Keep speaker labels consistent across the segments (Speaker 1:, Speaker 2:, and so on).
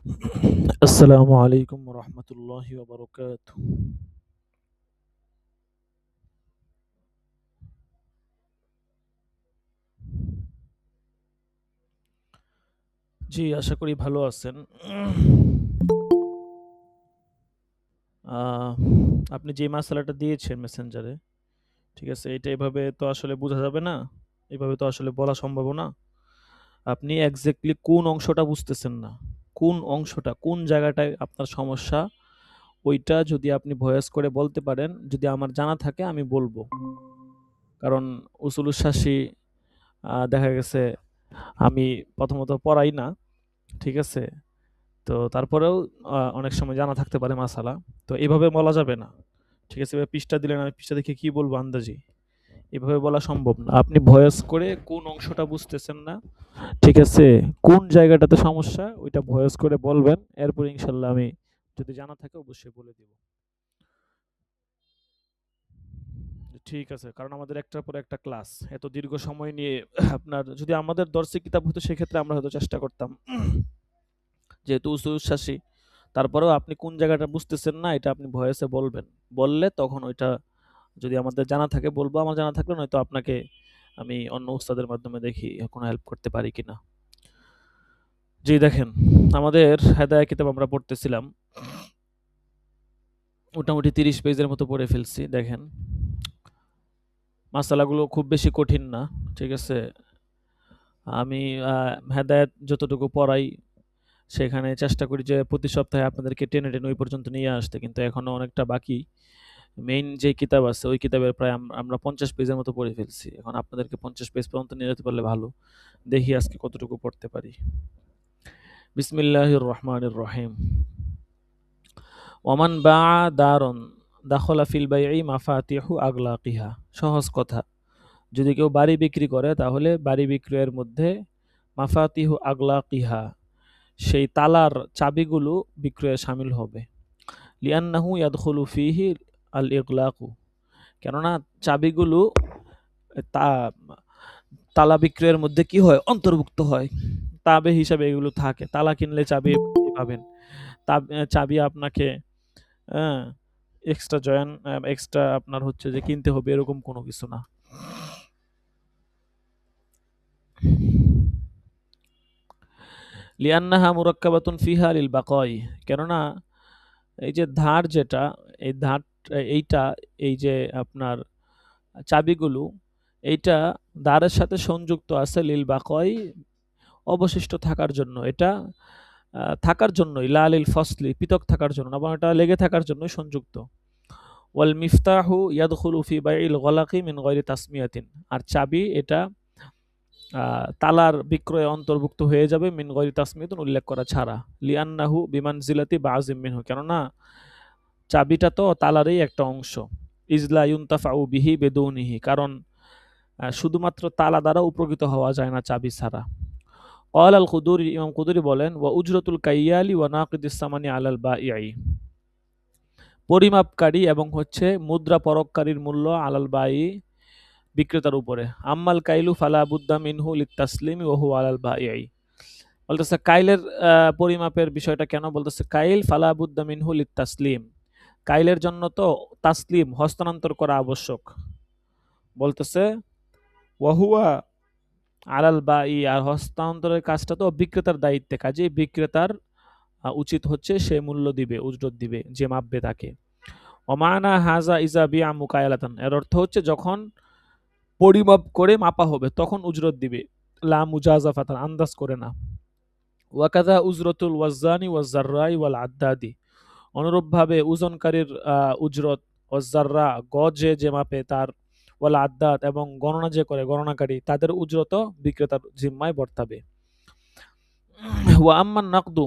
Speaker 1: আসসালামু আলাইকুম রহমতুল্লাহি ওয়া বারাকাতুহু। জি, আশা করি ভালো আছেন। আহ, আপনি যে মাসালাটা দিয়েছেন মেসেঞ্জারে, ঠিক আছে, এটা এভাবে তো আসলে বোঝা যাবে না, এভাবে তো আসলে বলা সম্ভব না। আপনি এক্স্যাক্টলি কোন অংশটা বুঝতেছেন না, কোন অংশটা, কোন জায়গাটায় আপনার সমস্যা, ওইটা যদি আপনি ভয়েস করে বলতে পারেন, যদি আমার জানা থাকে আমি বলবো। কারণ উসুলুস শাসি দেখা গেছে আমি প্রথমত পড়াই না, ঠিক আছে, তো তারপরেও অনেক সময় জানা থাকতে পারে মাসালা। তো এভাবে বলা যাবে না, ঠিক আছে, এবার পৃষ্ঠা দিলেন, আমি পৃষ্ঠা দেখে কি বলবো আন্দাজি, এভাবে বলা সম্ভব না। আপনি ভয়েস করে কোন অংশটা বুঝতেছেন না, ঠিক আছে, কোন জায়গাটাতে সমস্যা, ওইটা ভয়েস করে বলবেন, এরপর ইনশাল্লাহ আমি যদি জানা থাকে অবশ্যই বলে দিব। ঠিক আছে, কারণ আমাদের একটার পর একটা ক্লাস, এত দীর্ঘ সময় নিয়ে আপনার যদি আমাদের দর্শী কিতাব হতো সেক্ষেত্রে আমরা হয়তো চেষ্টা করতাম, যেহেতু উচ্চাসী, তারপরেও আপনি কোন জায়গাটা বুঝতেছেন না এটা আপনি ভয়েসে বলবেন। বললে তখন ওইটা যদি আমাদের জানা থাকে বলবো, আমার জানা থাকলে নয়তো আপনাকে আমি অন্য উস্তাদের মাধ্যমে দেখি কোনো হেল্প করতে পারি কিনা। জি দেখেন, আমাদের হেদায়া কিতাব আমরা পড়তেছিলাম, মোটামুটি 30 পেজের মতো পড়ে ফেলছি। দেখেন, মাসালাগুলো খুব বেশি কঠিন না, ঠিক আছে। আমি হেদায়েত যতটুকু পড়াই সেখানে চেষ্টা করি যে প্রতি সপ্তাহে আপনাদেরকে টেনে টেনে ওই পর্যন্ত নিয়ে আসতে, কিন্তু এখনো অনেকটা বাকি। মেইন যে কিতাব আছে ওই কিতাবের প্রায় আমরা 50 পেজের মতো পড়ে ফেলছি। এখন আপনাদেরকে 50 পেজ পর্যন্ত নিয়ে যেতে পারলে ভালো। দেখি আজকে কতটুকু পড়তে পারি। বিসমিল্লাহির রহমানির রহিম। ওমান বা দারন দাখলা ফিল বাইই মাফাতিহু আগলাকিহা। সহজ কথা, যদি কেউ বাড়ি বিক্রি করে তাহলে বাড়ি বিক্রয়ের মধ্যে মাফাতিহু আগলাকিহা, সেই তালার চাবিগুলো বিক্রয়ে শামিল হবে। লিয়ান্নাহু ইয়াদখুলু ফিহি আল ইগলাকু, কেননা চাবিগুলো তা তালা বিক্রয়ের মধ্যে কি হয়, অন্তর্ভুক্ত হয়। তাবে হিসাবে এগুলো থাকে। তালা কিনলে চাবি পাবেন, চাবি আপনাকে এক্সট্রা জয়েন, এক্সট্রা আপনার হচ্ছে যে কিনতে হবে এরকম কোনো কিছু না। লিয়ান্নাহা মুরাক্কাবাতুন ফিহা লিল বাকাই, কেননা এই যে ধার যেটা, এই ধার, এইটা, এই যে আপনার চাবিগুলো, এইটা দ্বারের সাথে সংযুক্ত আছে লিল বাকাই, অবশিষ্ট থাকার জন্য। এটা থাকার জন্যই, লা লিল ফসলি, পৃথক থাকার জন্য না, বরং এটা লেগে থাকার জন্যই সংযুক্ত। ওয়াল মিফতাহু ইয়াদখুলু ফি বাইইল গলাকি মিন গায়রি তাসমিয়াতিন, আর চাবি এটা তালার বিক্রয়ে অন্তর্ভুক্ত হয়ে যাবে মিন গায়রি তাসমিয়াতিন, উল্লেখ করা ছাড়া। লিআন্নাহু বিমানজিলাতি বাযিম মিনহু, কেননা চাবিটা তো তালারই একটা অংশ। ইজলা ইউনতাফাউ বিহি বেদুনিহি, কারণ শুধুমাত্র তালা দ্বারা উপকৃত হওয়া যায় না চাবি ছাড়া। ক্বাল আল কুদুরি, ইমাম কুদুরি বলেন, ওয়া উজরাতুল কাইয়ালি ওয়া নাকিদিস সামানি আলাল বাঈ, পরিমাপকারী এবং হচ্ছে মুদ্রা পরককারীর মূল্য আলাল বাই, বিক্রেতার উপরে। আম্মাল কাইলু ফালা বুদ্দা মিনহু লিত্তাসলিমি ওয়া হুয়া আলাল বাই, বলতেছে কাইলের পরিমাপের বিষয়টা কেন, বলতেছে কাইল ফালা বুদ্দা মিনহু লিত্তাসলিম, কাইলের জন্য তো তাসলিম, হস্তান্তর করা আবশ্যক। বলতেছে ওয়াহুয়া আলাল বাই, আর হস্তান্তরের কাজটা তো বিক্রেতার দায়িত্বে, কাজে বিক্রেতার উচিত হচ্ছে সে মূল্য দিবে, উজরত দিবে, যে মাপবে তাকে। ওমানা হাজা ইজা বিয়া মুকায়ালাতান, এর অর্থ হচ্ছে যখন পরিমাপ করে মাপা হবে তখন উজরত দিবে, লা মুজাজাফাতান, আন্দাজ করে না। ওয়াকাদা উজরতুল ওয়াজ্জানি ওয়াজ্জাররাই ওয়াল আদ্দাদি, অনুরূপভাবে ওজনকারীর উজরত, ওয়াজ্জাররা গজে যে মাপে তার, ওয়াল আদ্দাদ এবং গণনা যে করে গণনাকারী, তাদের উজরত বিক্রেতার জিম্মায় বর্তাবে। ওয়া আম্মান নাকদু,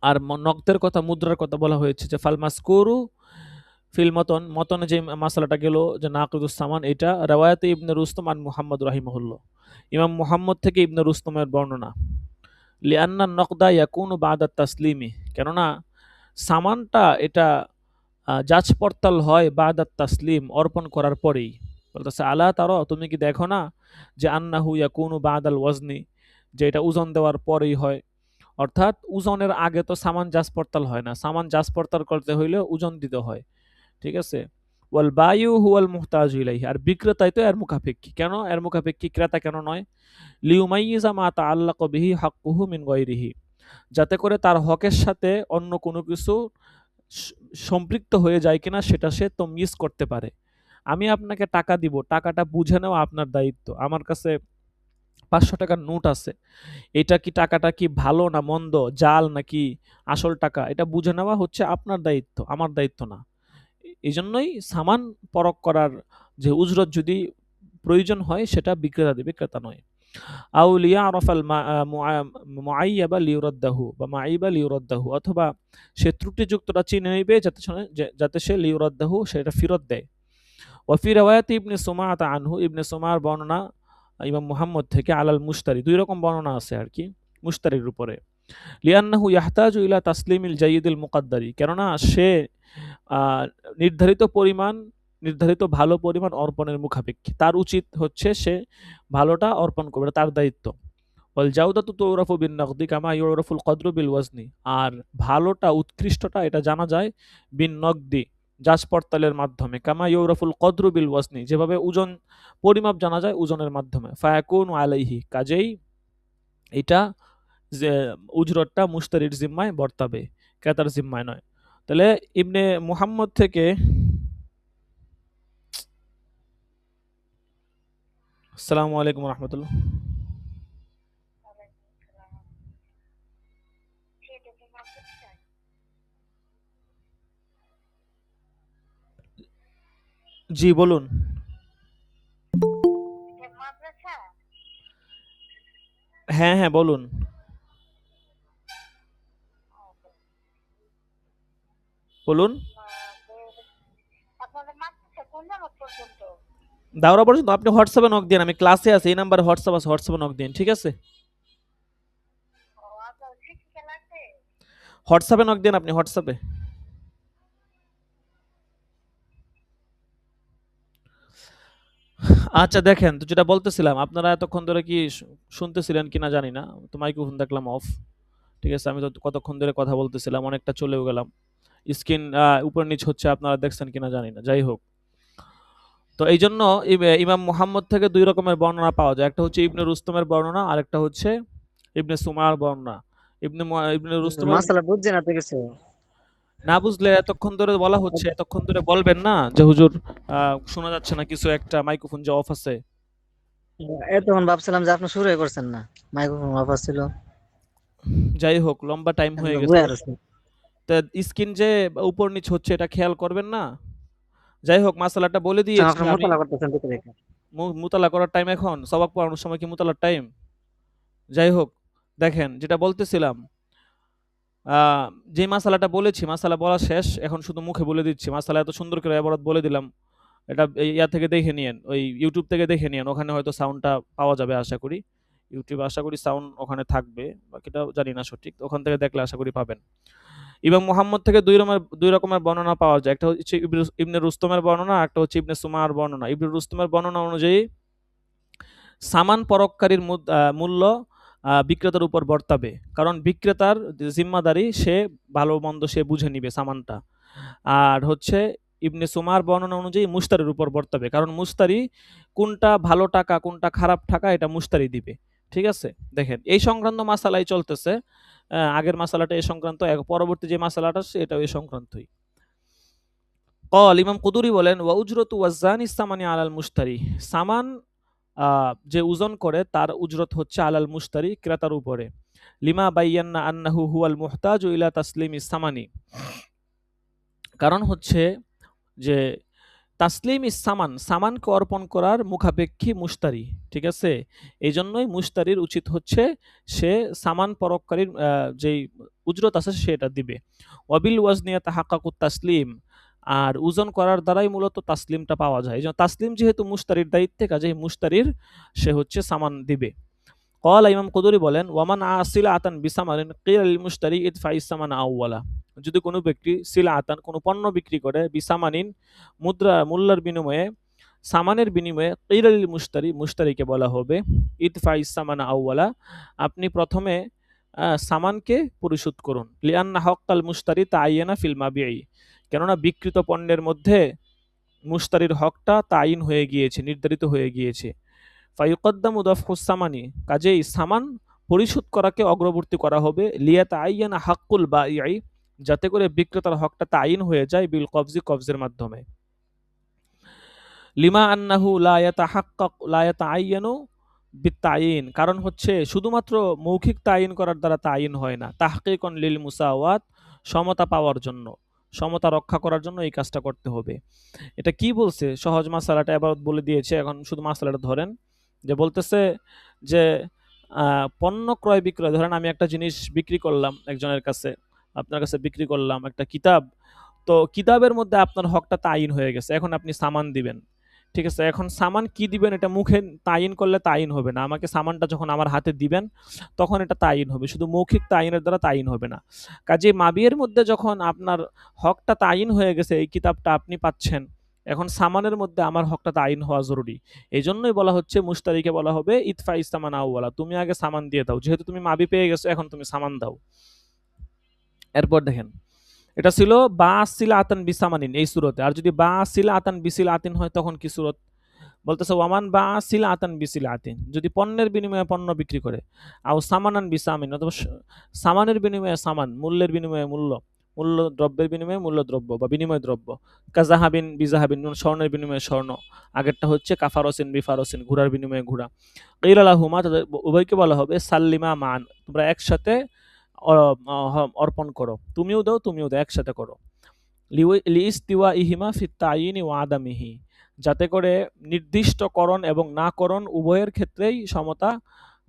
Speaker 1: আর নগদের কথা, মুদ্রার কথা বলা হয়েছে যে ফাল মাসকুরু ফিল মতন, মতনে যে মাসালাটা গেল যে নাকিদুস সামান, এটা রাওয়ায়াতে ইবনে রুস্তম আন মুহাম্মদ রাহিমাহুল্লাহ, ইমাম মুহাম্মদ থেকে ইবনে রুস্তমের বর্ণনা। লিআন্না নকদা ইয়াকুনু বাদা তাসলিমি, কেননা সামানটা এটা যাচ পড়তাল হয় বাদা তাসলিম, অর্পণ করার পরেই। বলতেছে আলা তারা, তুমি কি দেখো না যে আন্নাহু ইয়াকুনু বাদাল ওয়াজনি, যে এটা ওজন দেওয়ার পরেই হয়। অর্থাৎ ওজনের আগে তো সামান জাজ পড়তাল হয় না, সামান জাজ পড়তাল করতে হইলে ওজন দিতে হয়, ঠিক আছে। ওয়াল বায়ু হুয়াল মুহতাজু ইলাইহি, আর বিক্রেতাই তো এর মুখাপেক্ষী। কেন এর মুখাপেক্ষী, ক্রেতা কেন নয়? লিউমাইয়িজা মা তাআল্লাকা বিহি হাক্কুহু মিন গায়রিহি, যাতে করে তার হকের সাথে অন্য কোনো কিছু সম্পৃক্ত হয়ে যায় কিনা সেটা সে তময়িজ করতে পারে। আমি আপনাকে টাকা দিব, টাকাটা বুঝে নেওয়া আপনার দায়িত্ব। আমার কাছে ৫০০ টাকার নোট আছে, এটা কি টাকাটা কি ভালো না মন্দ, জাল নাকি আসল টাকা, এটা বুঝে নেওয়া হচ্ছে আপনার দায়িত্ব, আমার দায়িত্ব না। এই জন্যই সামান পরখ করার যে উজরত যদি প্রয়োজন হয় সেটা বিক্রেতা দেবে, ক্রেতা নয়। আউলিয়া আরফাল মুআইয়াবা লিউরাদ্দাহু বা মাইবা লিউরাদ্দাহু, অথবা সে ত্রুটিযুক্তটা চিনে নেবে যাতে সে লিউরাদ্দাহু সেটা ফেরত দেয়। ওয়াফি রাওয়ায়াত ইবনে সুমাআতা আনহু, ইবনে সুমার বর্ণনা ইমাম মুহাম্মদ থেকে, আলাল মুশতারি, দুই রকম বর্ণনা আছে আর কি মুশতারির উপরে। লিআন্নাহু ইয়াহতাজু ইলা তাসলিমিল জাইয়িদিল মুকাদ্দারি, কেননা সে নির্ধারিত পরিমাণ, নির্ধারিত ভালো পরিমাণ অর্পণের মুখাপেক্ষী, তার উচিত হচ্ছে সে ভালোটা অর্পণ করবে, তার দায়িত্ব। ওয়াল জাউদাতু তুরাফু বিন নকদি কামা ইউরাফুল কদরু বিল ওয়াজনি, আর ভালোটা উৎকৃষ্টটা এটা জানা যায় বিন নকদি, জাজ পড়তালের মাধ্যমে, কামা ইউরাফুল কদরু বিল ওয়াজনি, যেভাবে ওজন পরিমাপ জানা যায় ওজনের মাধ্যমে। ফায়াকুনু আলাইহি, কাজেই এটা যে উজরতটা মুশতারির জিম্মায় বর্তাবে, ক্রেতার জিম্মায় নয়। তাহলে ইবনে মুহাম্মদ থেকে, আসসালামু আলাইকুম রহমতুল্লাহ। জি বলুন। হ্যাঁ হ্যাঁ বলুন। বলুন। দাওরা পর্যন্ত আপনি হোয়াটসঅ্যাপে নক দিন, আমি ক্লাসে আছি, এই নাম্বারে হোয়াটসঅ্যাপ আছে, হোয়াটসঅ্যাপে নক দিন, ঠিক আছে? হোয়াটসঅ্যাপে নক দিন আপনি, হোয়াটসঅ্যাপে। আচ্ছা দেখেন, তো যেটা বলতেছিলাম, আপনারা এতক্ষণ ধরে কি শুনতেছিলেন কিনা জানি না, তো মাইক্রোফোন দেখলাম অফ, ঠিক আছে। আমি তো কতক্ষণ ধরে কথা বলতেছিলাম, অনেকটা চলেও গেলাম। স্ক্রিন উপর নিচ হচ্ছে, আপনারা দেখছেন কিনা জানি না, যাই হোক। তো এই জন্য ইমাম মুহাম্মদ থেকে দুই রকমের বর্ণনা পাওয়া যায়, একটা হচ্ছে ইবনে রুস্তমের বর্ণনা, আর একটা হচ্ছে ইবনে সুমার বর্ণনা। ইবনে রুস্তমের,
Speaker 2: মাসালা বুঝছে না তো কিছু।
Speaker 1: না বুঝলে এতক্ষণ ধরে বলা হচ্ছে, এতক্ষণ ধরে বলবেন না যে হুজুর শোনা যাচ্ছে না কিছু একটা, মাইক্রোফোন যে অফ আছে।
Speaker 2: এতক্ষণ ভাবছিলাম যে আপনি শুরুই করছেন না, মাইক্রোফোন অফ ছিল।
Speaker 1: যাই হোক, লম্বা টাইম হয়ে গেছে। তা স্ক্রিন যে উপর নিচ হচ্ছে এটা খেয়াল করবেন না। যাই হোক, মাসালাটা বলে দিয়েছি
Speaker 2: আপনার
Speaker 1: আমি।
Speaker 2: মোতালা করতেছেন দেখে দেখে।
Speaker 1: মুতালা করার টাইম এখন, সবাক পড়ানোর সময় কি মুতালার টাইম? যাই হোক, দেখেন যেটা বলতেছিলাম, যে মাসালাটা বলেছি, মাসালা বলা শেষ, এখন শুধু মুখে বলে দিচ্ছি। মাসালা এত সুন্দর করে এবারত বলে দিলাম, এটা ইয়া থেকে দেখে নিয়েন, ওই ইউটিউব থেকে দেখে নিয়েন, ওখানে হয়তো সাউন্ডটা পাওয়া যাবে আশা করি। ইউটিউবে আশা করি সাউন্ড ওখানে থাকবে, বাকিটা জানি না সঠিক, ওখান থেকে দেখলে আশা করি পাবেন। ইমাম মুহাম্মদ থেকে দুই রকমের বর্ণনা পাওয়া যায়, একটা হচ্ছে ইবনে রুস্তমের বর্ণনা, একটা হচ্ছে ইবনে সুমার বর্ণনা। ইবনে রুস্তমের বর্ণনা অনুযায়ী সামান পরককারীর মূল্য বিক্রেতার উপর বর্তাবে, কারণ বিক্রেতার জিম্মাদারি, সে ভালো মন্দ সে বুঝে নিবে সামানটা। আর হচ্ছে ইবনে সুমার বর্ণনা অনুযায়ী মুশতারির উপর বর্তাবে, কারণ মুশতারি কোনটা ভালো টাকা কোনটা খারাপ টাকা এটা মুশতারি দিবে, ঠিক আছে। দেখেন এই সংক্রান্ত মাসালাই চলতেছে, আগের মাসালাটা এই সংক্রান্ত, পরবর্তী যে মাসালাটা এটাও এই সংক্রান্তই। কল ইমাম কুদুরি বলেন, ওয়া উজরতু ওয়াজানি সামানি আলাল মুশতারি, সামান যে ওজন করে তার উজরত হচ্ছে আলাল মুশতারি, ক্রেতার উপরে। লিমা বাইয়ান্না আন্নাহু হুয়াল মুহতাজু ইলা তাসলিমি সামানি, কারণ হচ্ছে যে তাসলিম সামান, সামানকে অর্পণ করার মুখাপেক্ষী মুশতারি, ঠিক আছে। এই জন্যই মুশতারির উচিত হচ্ছে সে সামান পরককারীর যেই উজরত আছে সেটা দিবে। ওয়াবিল ওয়াজনিয়া তাহাক্কাকুত তাসলিম, আর ওজন করার দ্বারাই মূলত তাসলিমটা পাওয়া যায়। এই জন্য তাসলিম যেহেতু মুশতারির দায়িত্বে, কাজেই মুশতারির সে হচ্ছে সামান দিবে। কল ইমাম কুদুরি বলেন, ওয়ামান আসিলা আতান বিসামারিন কিল লিল মুশতারি ইদফা ইসামান আউওয়ালা, যদি কোনো ব্যক্তি সিলা আতান কোনো পণ্য বিক্রি করে, বিসামানিন মূল্যের বিনিময়ে, সামানের বিনিময়ে, কিল লিল মুশতারি মুশতারিকে বলা হবে ইদফা ইসামান আউওয়ালা, আপনি প্রথমে সামানকে পরিশোধ করুন। লিআন্না হক্কাল মুশতারি তাআইয়ানা ফিল মাবিই, কেননা বিক্রিত পণ্যের মধ্যে মুশতারির হকটা তাইন হয়ে গিয়েছে, নির্ধারিত হয়ে গিয়েছে। ফায়ুকদ্দামু দাফউস সামানি, কাজেই সামান পরিশোধ করাকে অগ্রবর্তী করা হবে। লিয়াতাআইয়ানা হাক্কুল বাঈই, যাতে করে বিক্রেতার হকটা তাইন হয়ে যায় বিল কবজি, কবজের মাধ্যমে। লিমা আন্নাহু লা ইয়াতাআইয়ানু বিত্তাইন, কারণ হচ্ছে শুধুমাত্র মৌখিক তাইন করার দ্বারা তাইন হয় না। তাহকিকুন লিল মুসাওয়াত, সমতা পাওয়ার জন্য, সমতা রক্ষা করার জন্য এই কাজটা করতে হবে। এটা কি বলছে, সহজ মাসালাটা এবার বলে দিয়েছে, এখন শুধু মাসালাটা ধরেন। যে বলতেছে যে পণ্য ক্রয় বিক্রয়, ধরেন আমি একটা জিনিস বিক্রি করলাম একজনের কাছে, আপনার কাছে বিক্রি করলাম একটা কিতাব। তো কিতাবের মধ্যে আপনার হকটা তাইন হয়ে গেছে, এখন আপনি সামান দিবেন। ঠিক আছে, এখন সামান কি দিবেন এটা মুখে তাইন করলে তাইন হবে না, আমাকে সামানটা যখন আমার হাতে দিবেন তখন এটা তাইন হবে, শুধু মৌখিক তাইনের দ্বারা তাইন হবে না। কাজে মাবিয়ের মধ্যে যখন আপনার হকটা তাইন হয়ে গেছে, এই কিতাবটা আপনি পাচ্ছেন, এখন সামানের মধ্যে আমার হকটা তাইন হওয়া জরুরি। এই জন্যই বলা হচ্ছে মুশতারিকে বলা হবে ইতফা ইস্তামান আউওয়ালা, তুমি আগে সামান দিয়ে দাও, যেহেতু তুমি মাবি পেয়ে গেছো এখন তুমি সামান দাও। এরপর দেখেন, এটা ছিল বা সিলা আতান বিসামানিন এই সুরতে। আর যদি বা সিলা আতান বিসিল আতিন হয় তখন কি সুরত? বলতেছে ওয়ামান বা সিলা আতান বিসিল আতিন, যদি পণ্যের বিনিময়ে পণ্য বিক্রি করে, আও সামানান বিসামিন, অথবা সামানের বিনিময়ে সামান, মূল্যের বিনিময়ে মূল্য, মূল্য দ্রব্যের বিনিময়ে মূল্য দ্রব্য বা বিনিময় দ্রব্য। কাজাহাবিন বিজাহাবিন, স্বর্ণের বিনিময়ে স্বর্ণ। আগেরটা হচ্ছে কাফারসিন বিফারসিন, ঘোড়ার বিনিময়ে ঘোড়া। কিলালাহুমা, তাদের উভয়কে বলা হবে সাল্লিমা মান, তোমরা একসাথে অর্পণ করো, তুমিও দাও তুমিও দাও, একসাথে করো। লিইস্তিওয়া ইহিমা ফিত তাইনি ওয়া আদামিহি, যাতে করে নির্দিষ্টকরণ এবং নাকরণ উভয়ের ক্ষেত্রেই সমতা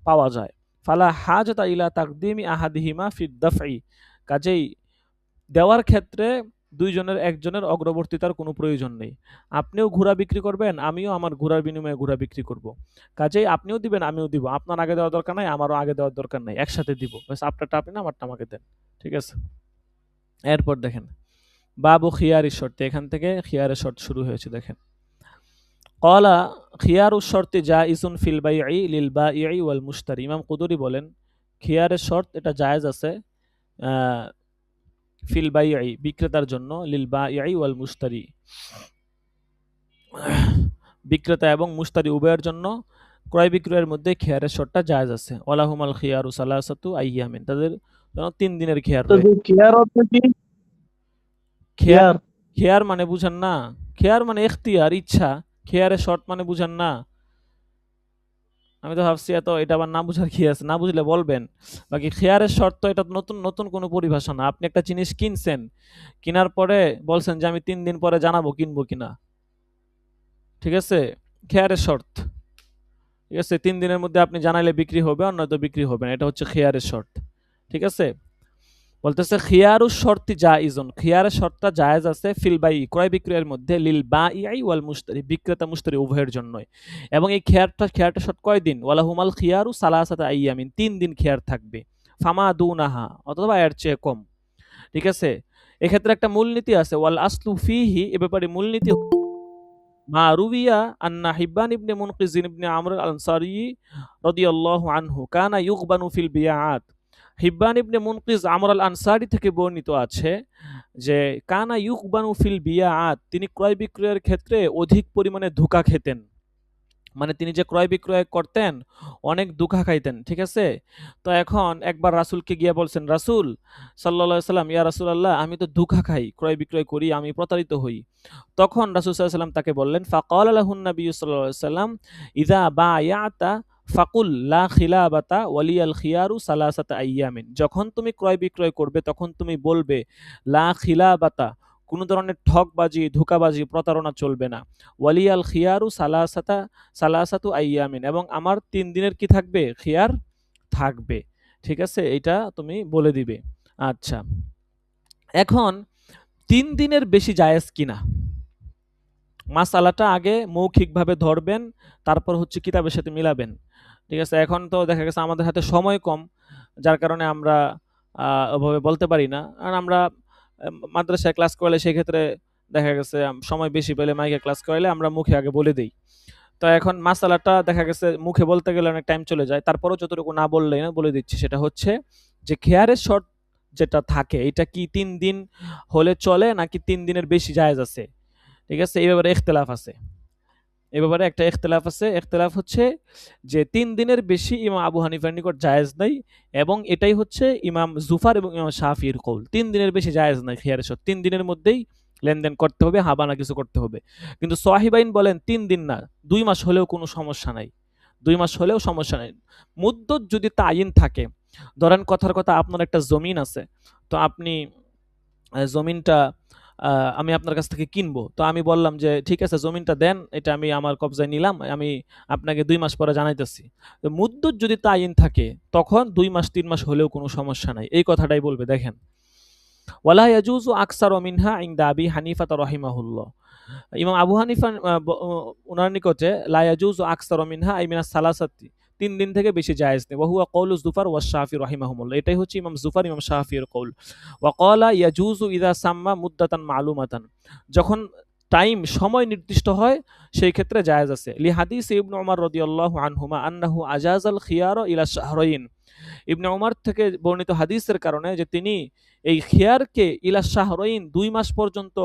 Speaker 1: পাওয়া যায়। ফালা হাজাতা ইলা তাকদিমি আহাদিহিমা ফিদ দাফই, কাজেই দেওয়ার ক্ষেত্রে দুইজনের একজনের অগ্রবর্তিতার কোনো প্রয়োজন নেই। আপনিও ঘোড়া বিক্রি করবেন, আমিও আমার ঘোড়ার বিনিময়ে ঘোড়া বিক্রি করব। কাজেই আপনিও দিবেন আমিও দিব, আপনার আগে দেওয়ার দরকার নাই, আমারও আগে দেওয়ার দরকার নাই, একসাথে দিব, বাস আপনারটা আপনি না আমারটা আমাকে দেন। ঠিক আছে, এরপর দেখেন বাবু খিয়ারি শর্তে, এখান থেকে খিয়ারের শর্ত শুরু হয়েছে। দেখেন কলা খিয়ারু শর্তে জাইজুন ফিল বাইই লিল বাঈই ওয়াল মুশতারি, ইমাম কুদুরি বলেন খিয়ারের শর্ত এটা জায়েজ আছে ফিল বাইই বিক্রেতার জন্য, লিল বাঈই ওয়াল মুশতারি বিক্রেতা এবং মুশতারি উভয়ের জন্য ক্রয় বিক্রয়ের মধ্যে খিয়ারের শর্তটা জায়েজ আছে। ওয়ালাহুমাল খিয়ারু সালাসাতু আইয়ামিন, তাদের জন্য 3 দিনের খিয়ার
Speaker 3: তো
Speaker 1: রয়েছে।
Speaker 3: কেয়ার অর্থ কি?
Speaker 1: খেয়ার,
Speaker 3: কেয়ার
Speaker 1: খেয়ার মানে বুঝেন না? খেয়ার মানে এখতিয়ার, ইচ্ছা। খেয়ারের শর্ত মানে বুঝেন না? আমি তো ভাবছি এত এটা আবার না বুঝার কি আছে, না বুঝলে বলবেন। বাকি খেয়ারের শর্ত এটা নতুন নতুন কোনো পরিভাষা না। আপনি একটা জিনিস কিনছেন, কিনার পরে বলছেন যে আমি 3 দিন পরে জানাবো কিনবো কিনা। ঠিক আছে, খেয়ারের শর্ত। ঠিক আছে, 3 দিনের মধ্যে আপনি জানাইলে বিক্রি হবে, আর নয়তো বিক্রি হবে না, এটা হচ্ছে খেয়ারের শর্ত। ঠিক আছে, বলতেছে খিয়ারু শর্তি জাইজুন, খিয়ারের শর্তটা জায়েজ আছে ফিল বাই ক্রয় বিক্রয়ের মধ্যে, লিল বাঈই ওয়াল মুশতারি বিক্রেতা মুশতারি উভয়ের জন্যই। এবং এই খেয়ারটা শর্ত কয়দিন? ওয়ালাহুমাল খিয়ারু সালাসাতা আইয়ামিন, 3 দিন খেয়ার থাকবে। ফামা দুনাহা, অথবা এর চেয়ে কম। ঠিক আছে, এক্ষেত্রে একটা মূলনীতি আছে, ওয়াল আসলু ফিহি, এ ব্যাপারে মূলনীতি মা রুবিয়া আন্না হিব্বান ইবনে মুনকিজিন ইবনে আমর আল আনসারী রাদিয়াল্লাহু আনহু কানা ইউগবানু ফিল বিয়াআত। হিব্বান ইবনে মুনকিজ আমর আল আনসারী থেকে বর্ণিত আছে যে কানা ইউকবানু ফিল বিয়াআত, তিনি ক্রয় বিক্রয়ের ক্ষেত্রে অধিক পরিমাণে ধোঁকা খেতেন। মানে তিনি যে ক্রয় বিক্রয় করতেন অনেক ধোঁকা খাইতেন। ঠিক আছে, তো এখন একবার রাসূলকে গিয়ে বলছেন, রাসূল সাল্লাল্লাহু আলাইহি সাল্লাম, ইয়া রাসূলুল্লাহ, আমি তো ধোঁকা খাই, ক্রয় বিক্রয় করি, আমি প্রতারিত হই। তখন রাসূল সাল্লাল্লাহু আলাইহি সাল্লাম তাকে বললেন, ফাকালা লাহুন নবী সাল্লাল্লাহু আলাইহি সাল্লাম ইযা বায়াতা ফাকুল লা খিলাবাতা ওয়ালিয়াল খিয়ারু সালাসাতা আইয়ামিন, যখন তুমি ক্রয় বিক্রয় করবে তখন তুমি বলবে লা খিলাবাতা, কোনো ধরনের ঠকবাজি, ধোঁকাবাজি, প্রতারণা চলবে না। ওয়ালিয়াল খিয়ারু সালাসাতু আইয়ামিন, এবং আমার 3 দিনের কি থাকবে? খিয়ার থাকবে। ঠিক আছে, এটা তুমি বলে দিবে। আচ্ছা, এখন 3 দিনের বেশি জায়েজ কিনা মাসালাটা আগে মৌখিকভাবে ধরবেন, তারপর হচ্ছে কিতাবের সাথে মিলাবেন। ঠিক আছে, এখন তো দেখা গেছে আমাদের হাতে সময় কম, যার কারণে আমরা ওভাবে বলতে পারি না। আর আমরা মাদ্রাসায় ক্লাস করলে সেক্ষেত্রে দেখা গেছে সময় বেশি পেলে মাইকে ক্লাস করাইলে আমরা মুখে আগে বলে দিই। তো এখন মাসালাটা দেখা গেছে মুখে বলতে গেলে অনেক টাইম চলে যায়, তারপরেও যতটুকু না বললেই না বলে দিচ্ছি। সেটা হচ্ছে যে খেয়ারের শর্ত যেটা থাকে এটা কি 3 দিন হলে চলে নাকি 3 দিনের বেশি জায়েজ আছে, ঠিক আছে? এই ব্যাপারে ইখতিলাফ আছে। এ ব্যাপারে একটা ইখতিলাফ আছে। ইখতিলাফ হচ্ছে যে ৩ দিনের বেশি ইমাম আবু হানিফার নিকট জায়েজ নাই, এবং এটাই হচ্ছে ইমাম জুফার এবং ইমাম শাফিঈর কওল। ৩ দিনের বেশি জায়েজ নাই খিয়ারের শর্ত। ৩ দিনের মধ্যেই লেনদেন করতে হবে, হাবানা কিছু করতে হবে। কিন্তু সাহিবাইন বলেন ৩ দিন না, ২ মাস হলেও কোনো সমস্যা নাই। ২ মাস হলেও সমস্যা নাই। মুদ্দত যদি তায়িন থাকে, ধরেন কথার কথা আপনার একটা জমিন আছে। তো আপনি জমিনটা আমি আপনার কাছ থেকে কিনবো। তো আমি বললাম যে, "ঠিক আছে জমিনটা দেন, এটা আমি আমার কবজায় নিলাম। আমি আপনাকে ২ মাস পরে জানাইতেছি।" তো মুদ্দত যদি তায়িন থাকে, তখন ২ মাস ৩ মাস হলেও কোনো সমস্যা নাই। এই কথাটাই বলবে দেখেন। ওয়ালা ইয়াজুজু আকসারু মিনহা ইনদা আবি হানিফাতা রাহিমাহুল্লাহ। ইমাম আবু হানিফা উনার নিকটে লা ইয়াজুজু আকসারু মিনহা আই মিনাস সালাসাতি, ৩ দিন থেকে বেশি জায়েজ নেই। ওয়া হুয়া কওলু জুফার ওয়া শাফি রাহিমাহুমুল্লাহ। এটাই হচ্ছে ইমাম জুফার, ইমাম শাফির কওল। ওয়া ক্বালা ইয়াজুজু ইযা সাম্মা মুদ্দাতান মালুমাতান। যখন টাইম সময় নির্দিষ্ট হয় সেই ক্ষেত্রে জায়েজ আছে। লি হাদিস ইবনে উমর রাদিয়াল্লাহু আনহুমা আন্নাহু আজাযাল খিয়ারা ইলা শাহরাইন। ইবনে উমর থেকে বর্ণিত হাদিসের কারণে যে তিনি এই খিয়ারকে ইলা শাহরাইন ২ মাস পর্যন্ত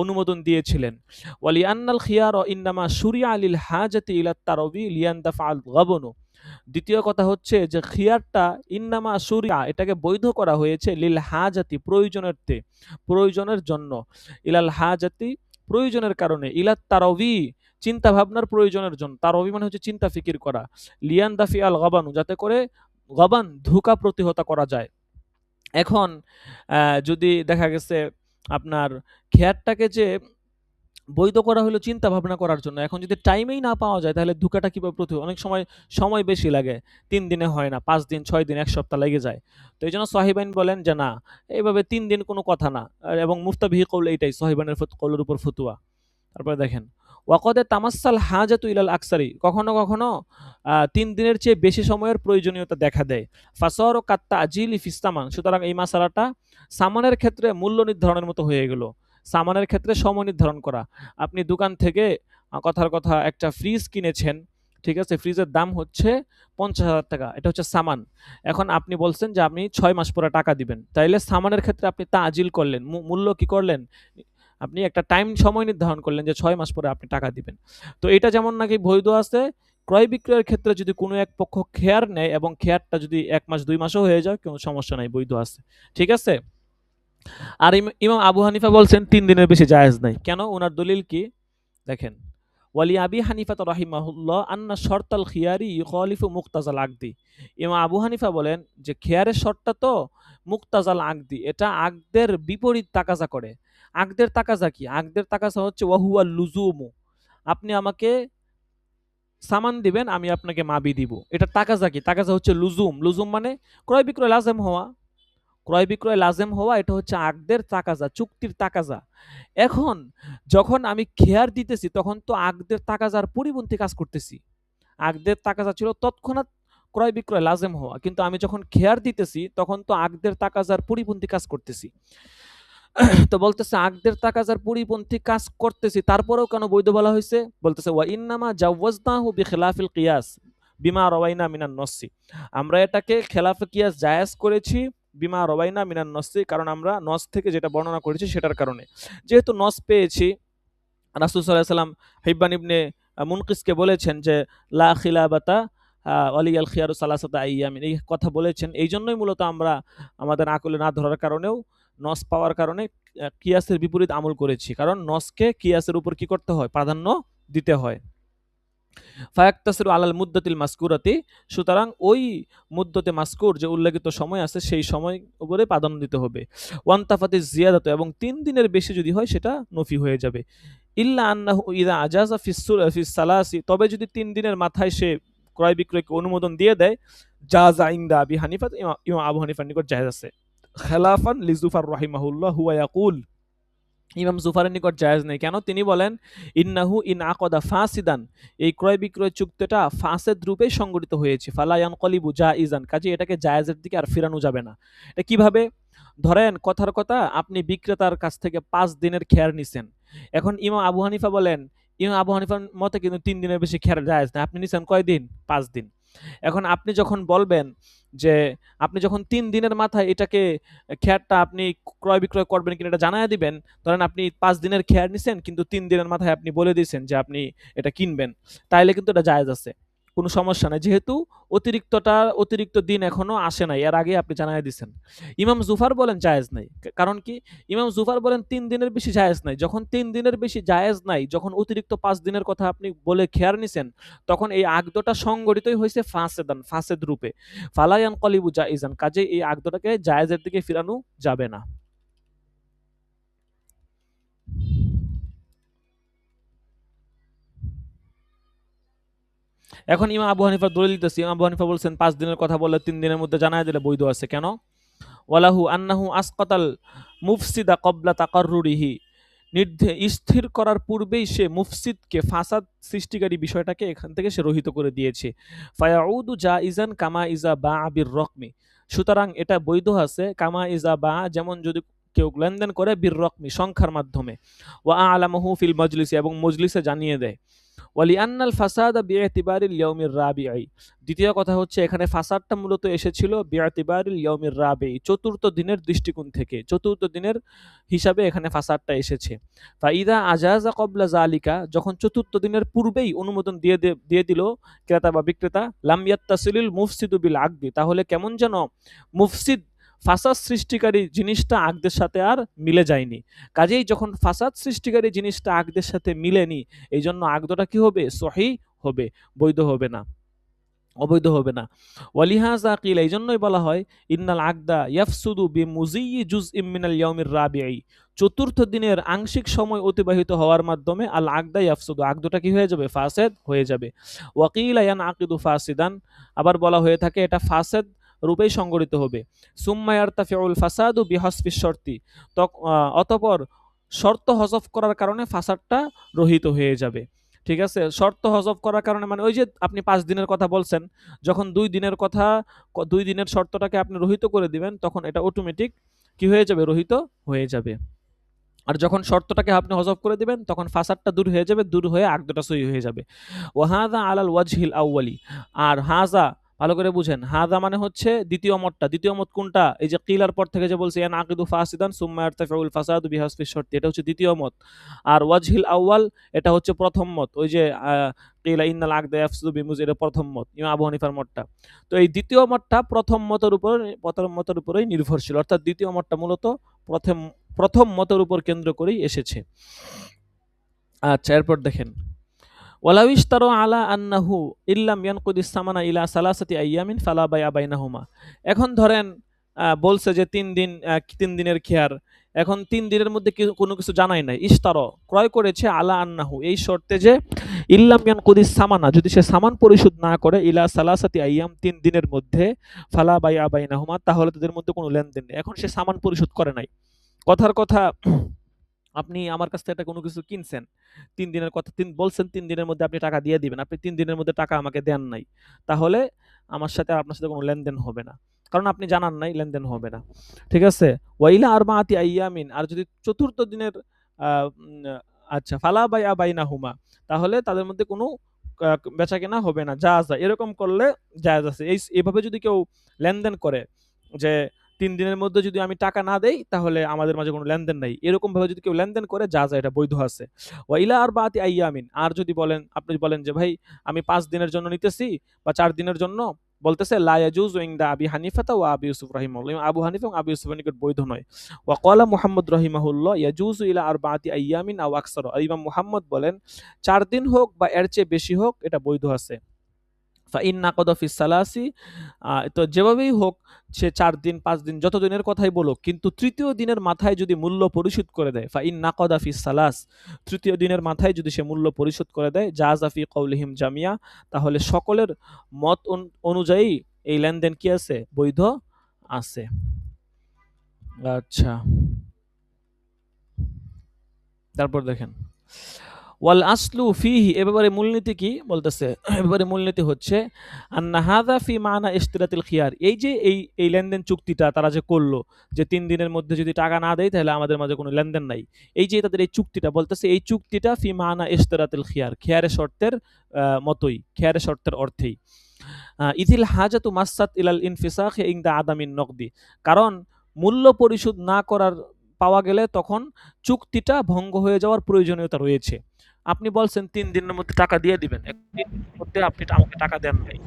Speaker 1: অনুমোদন দিয়েছিলেন। ওয়ালিআন্নাল খিয়ারা ইন্নামা শুরিআ লিল হাজাতি ইলা তারাবি লিয়ানদাফাআল গাবনু। দ্বিতীয় কথা হচ্ছে যে খিয়ারটা ইন্নামা শুরিআ, এটাকে বৈধ করা হয়েছে লিল হাজাতি, প্রয়োজনার্থে, প্রয়োজনের জন্য, ইলাল হাজাতি, প্রয়োজনের কারণে, ইলাত তারাবি, চিন্তা ভাবনার প্রয়োজনের জন্য। তারাবি মানে হচ্ছে চিন্তা ফিকির করা। লিয়ান দাফি আল গাবানু, যাতে করে গবান, ধোঁকা প্রতিহত করা যায়। এখন যদি দেখা গেছে আপনার খেয়ারটাকে যে বৈধ করা হলো চিন্তা ভাবনা করার জন্য, এখন যদি টাইমেই না পাওয়া যায় তাহলে ধোঁকাটা কিভাবে অনেক সময় সময় বেশি লাগে। ৩ দিনে হয় না, ৫ দিন, ৬ দিন, ১ সপ্তাহ লেগে যায়। তো এইজন্য সাহিবাইন বলেন যে না, এইভাবে ৩ দিন কোনো কথা না। এবং মুফতাবিহি কওল এইটাই, সাহিবাইনের কওলের উপর ফতোয়া। তারপরে দেখেন, ওয়াকদে তামাসাল হাজাতু ইলাল আকসারি, কখনো কখনো ৩ দিনের চেয়ে বেশি সময়ের প্রয়োজনীয়তা দেখা দেয়। ফাসর ও কাত্তা আজিলি ফিস্তামান, সুতরাং এই মাসালাটা সামানের ক্ষেত্রে মূল্য নির্ধারণের মতো হয়ে গেল। সামানের ক্ষেত্রে সময় নির্ধারণ করা। আপনি দোকান থেকে কথার কথা একটা ফ্রিজ কিনেছেন, ঠিক আছে? ফ্রিজের দাম হচ্ছে ৫০,০০০ টাকা। এটা হচ্ছে সামান। এখন আপনি বলছেন যে আপনি ৬ মাস পরে টাকা দিবেন। তাইলে সামানের ক্ষেত্রে আপনি তাজিল করলেন। মূল্য কি করলেন? আপনি একটা টাইম সময় নির্ধারণ করলেন যে ৬ মাস পরে আপনি টাকা দিবেন। তো এটা যেমন নাকি বৈধ আছে, ক্রয় বিক্রয়ের ক্ষেত্রে যদি কোনো এক পক্ষ খেয়ার নেয় এবং খেয়ারটা যদি ১ মাস ২ মাসও হয়ে যায়, কোনো সমস্যা নাই, বৈধ আছে। ঠিক আছে? আর ইমাম আবু হানিফা বলছেন ৩ দিনের বেশি জায়েজ নাই। কেন? উনার দলিল কি? দেখেন, ওয়ালি আবি হানিফাত রাহিমাহুল্লাহ আন্না শর্তাল খিয়ারি ইউখালিফু মুক্তাজাল আকদি। ইমাম আবু হানিফা বলেন যে খেয়ারের শর্তটা তো মুক্তাজাল আকদি, এটা আকদের বিপরীত তাকাজা করে। আকদের তাকাজা কি? আকদের তাকাজা হচ্ছে ওয়াহুয়া লুজুমু, আপনি আমাকে সামান দিবেন, আমি আপনাকে মাবি দিব। এটা তাকাজা কি? তাকাজা হচ্ছে লুজুম। লুজুম মানে ক্রয় বিক্রয় লাজেম হওয়া। ক্রয় বিক্রয় লাজেম হওয়া, এটা হচ্ছে আকদের তাকাজা, চুক্তির তাকাজা। এখন যখন আমি খেয়ার দিতেছি তখন তো আকদের তাকাজার পরিপন্থী কাজ করতেছি। আকদের তাকাজা ছিল তৎক্ষণাৎ ক্রয় বিক্রয় লাজেম হওয়া, কিন্তু আমি যখন খেয়ার দিতেছি তখন তো আকদের তাকাজার পরিপন্থী কাজ করতেছি। তো বলতেছে আকদের তাকাজার পরিপন্থী কাজ করতেছি, তারপরেও কেন বৈধ বলা হয়েছে? বলতেছে ওয়া ইন্নামা জাওয়াজনাহু বিখিলাফিল কিয়াস বিমা রাওয়াইনা মিনান নসসি। আমরা এটাকে খেলাফে কিয়াস জায়েজ করেছি বিমা রাওয়াইনা মিনান নসসি, কারণ আমরা নস থেকে যেটা বর্ণনা করেছি সেটার কারণে। যেহেতু নস পেয়েছি, রাসূল সাল্লাল্লাহু আলাইহি ওয়াসাল্লাম হিব্বান ইবনে মুনকিসকে বলেছেন যে লা খিলাবাতা ওয়ালিয়াল খিয়ারু সালাসাতা আইয়ামিন, এই কথা বলেছেন। এইজন্যই মূলত আমরা আমাদের আকলে না ধরার কারণেও, নস পাওয়ার কারণে কিয়াসের বিপরীত আমল করেছি। কারণ নসকে কিয়াসের উপর কি করতে হয়? প্রাধান্য দিতে হয়। ফায়াক্তাসিরু আলাল মুদ্দাতিল মাসকুরাতি, সুতরাং ওই মুদ্দতে মাসকুর যে উল্লেখিত সময় আছে সেই সময় উপরে প্রাধান্য দিতে হবে। ওয়ান্তাফাতিজ জিয়াদাত, এবং ৩ দিনের বেশি যদি হয় সেটা নফি হয়ে যাবে। ইল্লা আন্নাহু ইযা আজাজা ফিস সালাসি, তবে যদি ৩ দিনের মাথায় সে ক্রয় বিক্রয়কে অনুমোদন দিয়ে দেয়, জাযা ইনদা আবি হানিফা, ইমাম আবু হানিফার নিকট জায়েজ আছে। খেলাফান লিজুফার রাহিমাহুল্লাহ হুয়া ইয়াকুল, ইমাম জুফারের নিকট জায়েজ নেই। কেন? তিনি বলেন ইন্নাহু ইন আকদা ফাসিদান, এই ক্রয় বিক্রয় চুক্তিটা ফাসেদ রূপে সংগঠিত হয়েছে। ফালা ইয়ানকলিবু জাইজান, কাজে এটাকে জায়েজের দিকে আর ফেরানো যাবে না। এটা কিভাবে? ধরেন কথার কথা আপনি বিক্রেতার কাছ থেকে ৫ দিনের খেয়ার নিছেন। এখন ইমাম আবু হানিফা বলেন, ইমাম আবু হানিফার মতে কিন্তু ৩ দিনের বেশি খেয়ার জায়েজ না। আপনি নিছেন কয় দিন? ৫ দিন। এখন আপনি যখন বলবেন যে আপনি যখন ৩ দিনের মাথায় এটাকে খেয়ারটা আপনি ক্রয় বিক্রয় করবেন কিনা এটা জানায়া দিবেন। ধরেন আপনি ৫ দিনের খেয়ার নিছেন কিন্তু ৩ দিনের মাথায় আপনি বলে দিয়েছেন যে আপনি এটা কিনবেন। তাইলে কিন্তু এটা জায়েজ আছে। কোনো সমস্যা নাই। যেহেতু অতিরিক্ত দিন এখনো আসে নাই। এর আগেই আপনি জানায়া দিছেন। ইমাম জুফার বলেন জায়েজ নাই। কারণ কি? ইমাম জুফার বলেন ৩ দিনের বেশি জায়েজ নাই। যখন ৩ দিনের বেশি জায়েজ নাই, যখন অতিরিক্ত ৫ দিনের কথা আপনি বলে খেয়ার নিছেন, তখন এই আকদটা সংগঠিতই হইছে ফাসেদ রূপে। ফালা ইয়ানকালিবু জাইজান। কাজেই এই আকদটাকে জায়েজের দিকে ফিরানো যাবে না। এখন ইমাম আবু হানিফার দলিল দিতেছি। ইমাম আবু হানিফা বলছেন ৫ দিনের কথা বললে ৩ দিনের মধ্যে জানায়া দিলে বৈধ আছে। কেন? ওয়ালাহু আন্নাহু আসকাতাল মুফসিদা ক্বাবলা তাকাররুরিহি। স্থির করার পূর্বেই সে মুফসিদকে ফাসাদ সৃষ্টিকারী বিষয়টাকে এখান থেকে সে রহিত করে দিয়েছে। ফায়াউদু জাইজান কামা ইজা বাআ বির রকমি। সুতরাং এটা বৈধ আছে কামা ইজা বাআ, যেমন যদি কেউ লেনদেন করে বির রকমি সংখ্যার মাধ্যমে, ওয়া আ'লামাহু ফিল মজলিসি এবং মজলিসে জানিয়ে দেয়। ওয়ালিআন্নাল ফাসাদা বিইতিবারিল ইয়াউমির রাবিঈ। দ্বিতীয় কথা হচ্ছে এখানে ফাসাদটা মূলত এসেছিল বিইতিবারিল ইয়াউমির রাবিঈ, চতুর্থ দিনের দৃষ্টিকোণ থেকে, চতুর্থ দিনের হিসাবে এখানে ফাসাদটা এসেছে। ফাইদা আজাজা ক্বাবলা যালিকা, যখন চতুর্থ দিনের পূর্বেই অনুমোদন দিয়ে দিল ক্রেতা বা বিক্রেতা, লাম ইয়াত্তাসিলিল মুফসিদু বিল আকদি, তাহলে কেমন যেন মুফসিদ ফাসাদ সৃষ্টিকারী জিনিসটা আকদের সাথে আর মিলে যায়নি। কাজেই যখন ফাসাদ সৃষ্টিকারী জিনিসটা আকদের সাথে মিলেনি, এই জন্য আকদটা কি হবে? সহি হবে, বৈধ হবে না, অবৈধ হবে না। ওয়ালিহাজা কিল, এই জন্যই বলা হয় ইন্নাল আকদা ইয়াফসুদু বিমুজিয়্যি জুজইম মিনাল ইয়াউমির রাবিঈ। চতুর্থ দিনের আংশিক সময় অতিবাহিত হওয়ার মাধ্যমে আল আকদা ইয়াফসুদু, আকদটা কি হয়ে যাবে? ফাসেদ হয়ে যাবে। ওয়াকিলা ইয়ানআকিদু ফাসিদান, আবার বলা হয়ে থাকে এটা ফাসেদ রূপেই সংগঠিত হবে। সুম্মা ইয়ারতাফিউল ফাসাদু বিহাসফিশ শর্তি, অতঃপর শর্ত হযফ করার কারণে ফাসাদটা রহিত হয়ে যাবে। ঠিক আছে? শর্ত হযফ করার কারণে মানে ওই যে আপনি ৫ দিনের কথা বলছেন, যখন ২ দিনের কথা ২ দিনের শর্তটাকে আপনি রহিত করে দিবেন, তখন এটা অটোমেটিক কি হয়ে যাবে? রহিত হয়ে যাবে। আর যখন শর্তটাকে আপনি হযফ করে দিবেন, তখন ফাসাদটা দূর হয়ে যাবে, দূর হয়ে আকদটা সহি হয়ে যাবে। ওয়া হাযা আলাল ওয়াজহিল আউয়ালি, আর হাযা ভালো করে বুঝেন, হাযা মানে হচ্ছে দ্বিতীয় মতটা। দ্বিতীয় মত কোনটা? এই যে কিলার পর থেকে যে বলছে ইয়ানআকিদু ফাসিদান সুম্মা ইয়ারতাফিউল ফাসাদু বিহাসফিশ শর্তি, এটা হচ্ছে দ্বিতীয় মত। আর ওয়াজহিল আউয়াল এটা হচ্ছে প্রথম মত। ওই যে কিলা ইন্নাল আকদা ইয়াফসুদু বিমুজি, এটা প্রথম মত, ইমাম আবু হানিফার মতটা। তো এই দ্বিতীয় মতটা প্রথম মতের উপরেই নির্ভরশীল, অর্থাৎ দ্বিতীয় মতটা মূলত প্রথম প্রথম মতের উপর কেন্দ্র করেই এসেছে। আচ্ছা, এরপর দেখেন ওয়ালাউ ইশতারা আলা আন্নাহু ইল্লাম ইয়ানকুদিস সামানা ইলা সালাসাতি আইয়ামিন ফালা বাইআ বাইনাহুমা। এখন ধরেন বলছে যে ৩ দিনের খেয়ার। এখন ৩ দিনের মধ্যে কোনো কিছু জানাই নাই। ইশতারা ক্রয় করেছে আলা আন্নাহু, এই শর্তে যে ইল্লাম ইয়ানকুদিস সামানা, যদি সে সামান পরিশোধ না করে ইলা সালাসাতি আইয়াম ৩ দিনের মধ্যে, ফালা বাইআ বাইনাহুমা, তাহলে তাদের মধ্যে কোনো লেনদেন নেই। এখন সে সামান পরিশোধ করে নাই। কথার কথা, আপনি আমার কাছ থেকে একটা কোনো কিছু কিনছেন, ৩ দিনের কথা বলছেন ৩ দিনের মধ্যে আপনি টাকা দিয়ে দিবেন। আপনি ৩ দিনের মধ্যে টাকা আমাকে দেন নাই। তাহলে আমার সাথে আর আপনার সাথে কোনো লেনদেন হবে না। কারণ আপনি জানান নাই, লেনদেন হবে না। ঠিক আছে? ওয়াইলা আরবাআতি আইয়ামিন, আর যদি চতুর্থ দিনের আ উম আচ্ছা ফালা বাইআ বাইনাহুমা, তাহলে তাদের মধ্যে কোনো বেচাকেনা হবে না। জায়েজ, এরকম করলে জায়েজ আছে। এভাবে যদি কেউ লেনদেন করে যে ৩ দিনের মধ্যে যদি আমি টাকা না দেই, তাহলে আমাদের মাঝে কোনো লেনদেন নাই, এরকম ভাবে যদি কেউ লেনদেন করে জায়েজ, এটা বৈধ আছে। ওয়া ইলা আরবাআতি আইয়ামিন, আর যদি আপনি বলেন যে ভাই আমি ৫ দিনের জন্য নিতেছি বা ৪ দিনের জন্য, বলতেছে লা ইয়াজুজু ইনদা আবি হানিফাতা ওয়া আবি ইউসুফ রাহিমাহুল্লাহ, আবু হানিফা এবং আবু ইউসুফের নিকট বৈধ নয়। ওয়া ক্বালা মুহাম্মদ রাহিমাহুল্লাহ ইয়াজুজু ইলা আরবাআতি আইয়ামিন আও আকসার, ইমাম মুহাম্মদ বলেন ৪ দিন হোক বা এর চেয়ে বেশি হোক, এটা বৈধ আছে। ফাইন নাকদা ফিস সালাসি, তো যেভাবেই হোক সে ৪ দিন ৫ দিন যত দিনের কথাই বলুক, কিন্তু তৃতীয় দিনের মাথায় যদি মূল্য পরিশোধ করে দেয়, ফাইন নাকদা ফিস সালাস, তৃতীয় দিনের মাথায় যদি সে মূল্য পরিশোধ করে দেয়, জাযা ফি কওলিহিম জামিয়া, তাহলে সকলের মত অনুযায়ী এই লেনদেন কি আছে? বৈধ আছে। আচ্ছা, তারপর দেখেন ওয়াল আসলু ফিহি, এবারে মূলনীতি কি বলতেছে? এবারে মূলনীতি হচ্ছে আন্না হাযা ফি মানা ইশতিরাতিল খিয়ার, এই যে এই লেনদেন চুক্তিটা তারা যে করলো যে ৩ দিনের মধ্যে যদি টাকা না দেয় তাহলে আমাদের মাঝে কোনো লেনদেন নাই, এই যে তাদের এই চুক্তিটা বলতেছে, এই চুক্তিটা ফি মানা ইশতিরাতিল খিয়ার, খেয়ারের শর্তের মতোই, খেয়ারের শর্তের অর্থেই। ইথিল হাজাতু মাসাত ইলাল ইনফিসাখ ইনদা আদামিন নকদি, কারণ মূল্য পরিশোধ না করার পাওয়া গেলে তখন চুক্তিটা ভঙ্গ হয়ে যাওয়ার প্রয়োজনীয়তা রয়েছে। আপনি বলছেন ৩ দিনের মধ্যে টাকা দিয়ে দিবেন। ৩ দিনের মধ্যে আপনি আমাকে টাকা দেন নাই।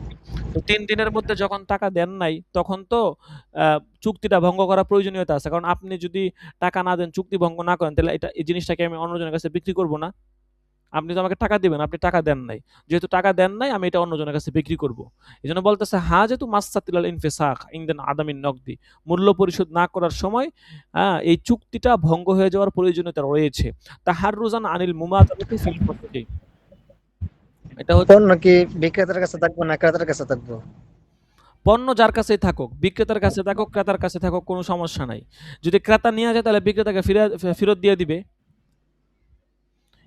Speaker 1: তো ৩ দিনের মধ্যে যখন টাকা দেন নাই তখন তো আ চুক্তিটা ভঙ্গ করার প্রয়োজনীয়তা আছে। কারণ আপনি যদি টাকা না দেন, চুক্তি ভঙ্গ না করেন, তাহলে এই জিনিসটাকে আমি অন্যজনের কাছে বিক্রি করব না? আপনি তো আমাকে টাকা দিবেন, আপনি টাকা দেন নাই। যেহেতু টাকা দেন নাই, আমি এটা অন্যজনের কাছে বিক্রি করব। এজন্য বলতেছে হাজাতু মাসসাতিলাল ইনফিসাখ ইনদান আদামিন নকদি, মূল্য পরিশোধ না করার সময় এই চুক্তিটা ভঙ্গ হয়ে যাওয়ার প্রয়োজনীয়তা রয়েছে। তাহাররুজান আনিল মুমাতালাতি ফিল ফসলি, এটা হচ্ছে
Speaker 2: পণ্য কি বিক্রেতার কাছে থাকবো না ক্রেতার কাছে থাকবো?
Speaker 1: পণ্য যার কাছেই থাকুক, বিক্রেতার কাছে থাকুক, ক্রেতার কাছে থাকুক, কোনো সমস্যা নাই। যদি ক্রেতা নিয়ে যায় তাহলে বিক্রেতাকে ফেরত দিয়ে দিবে।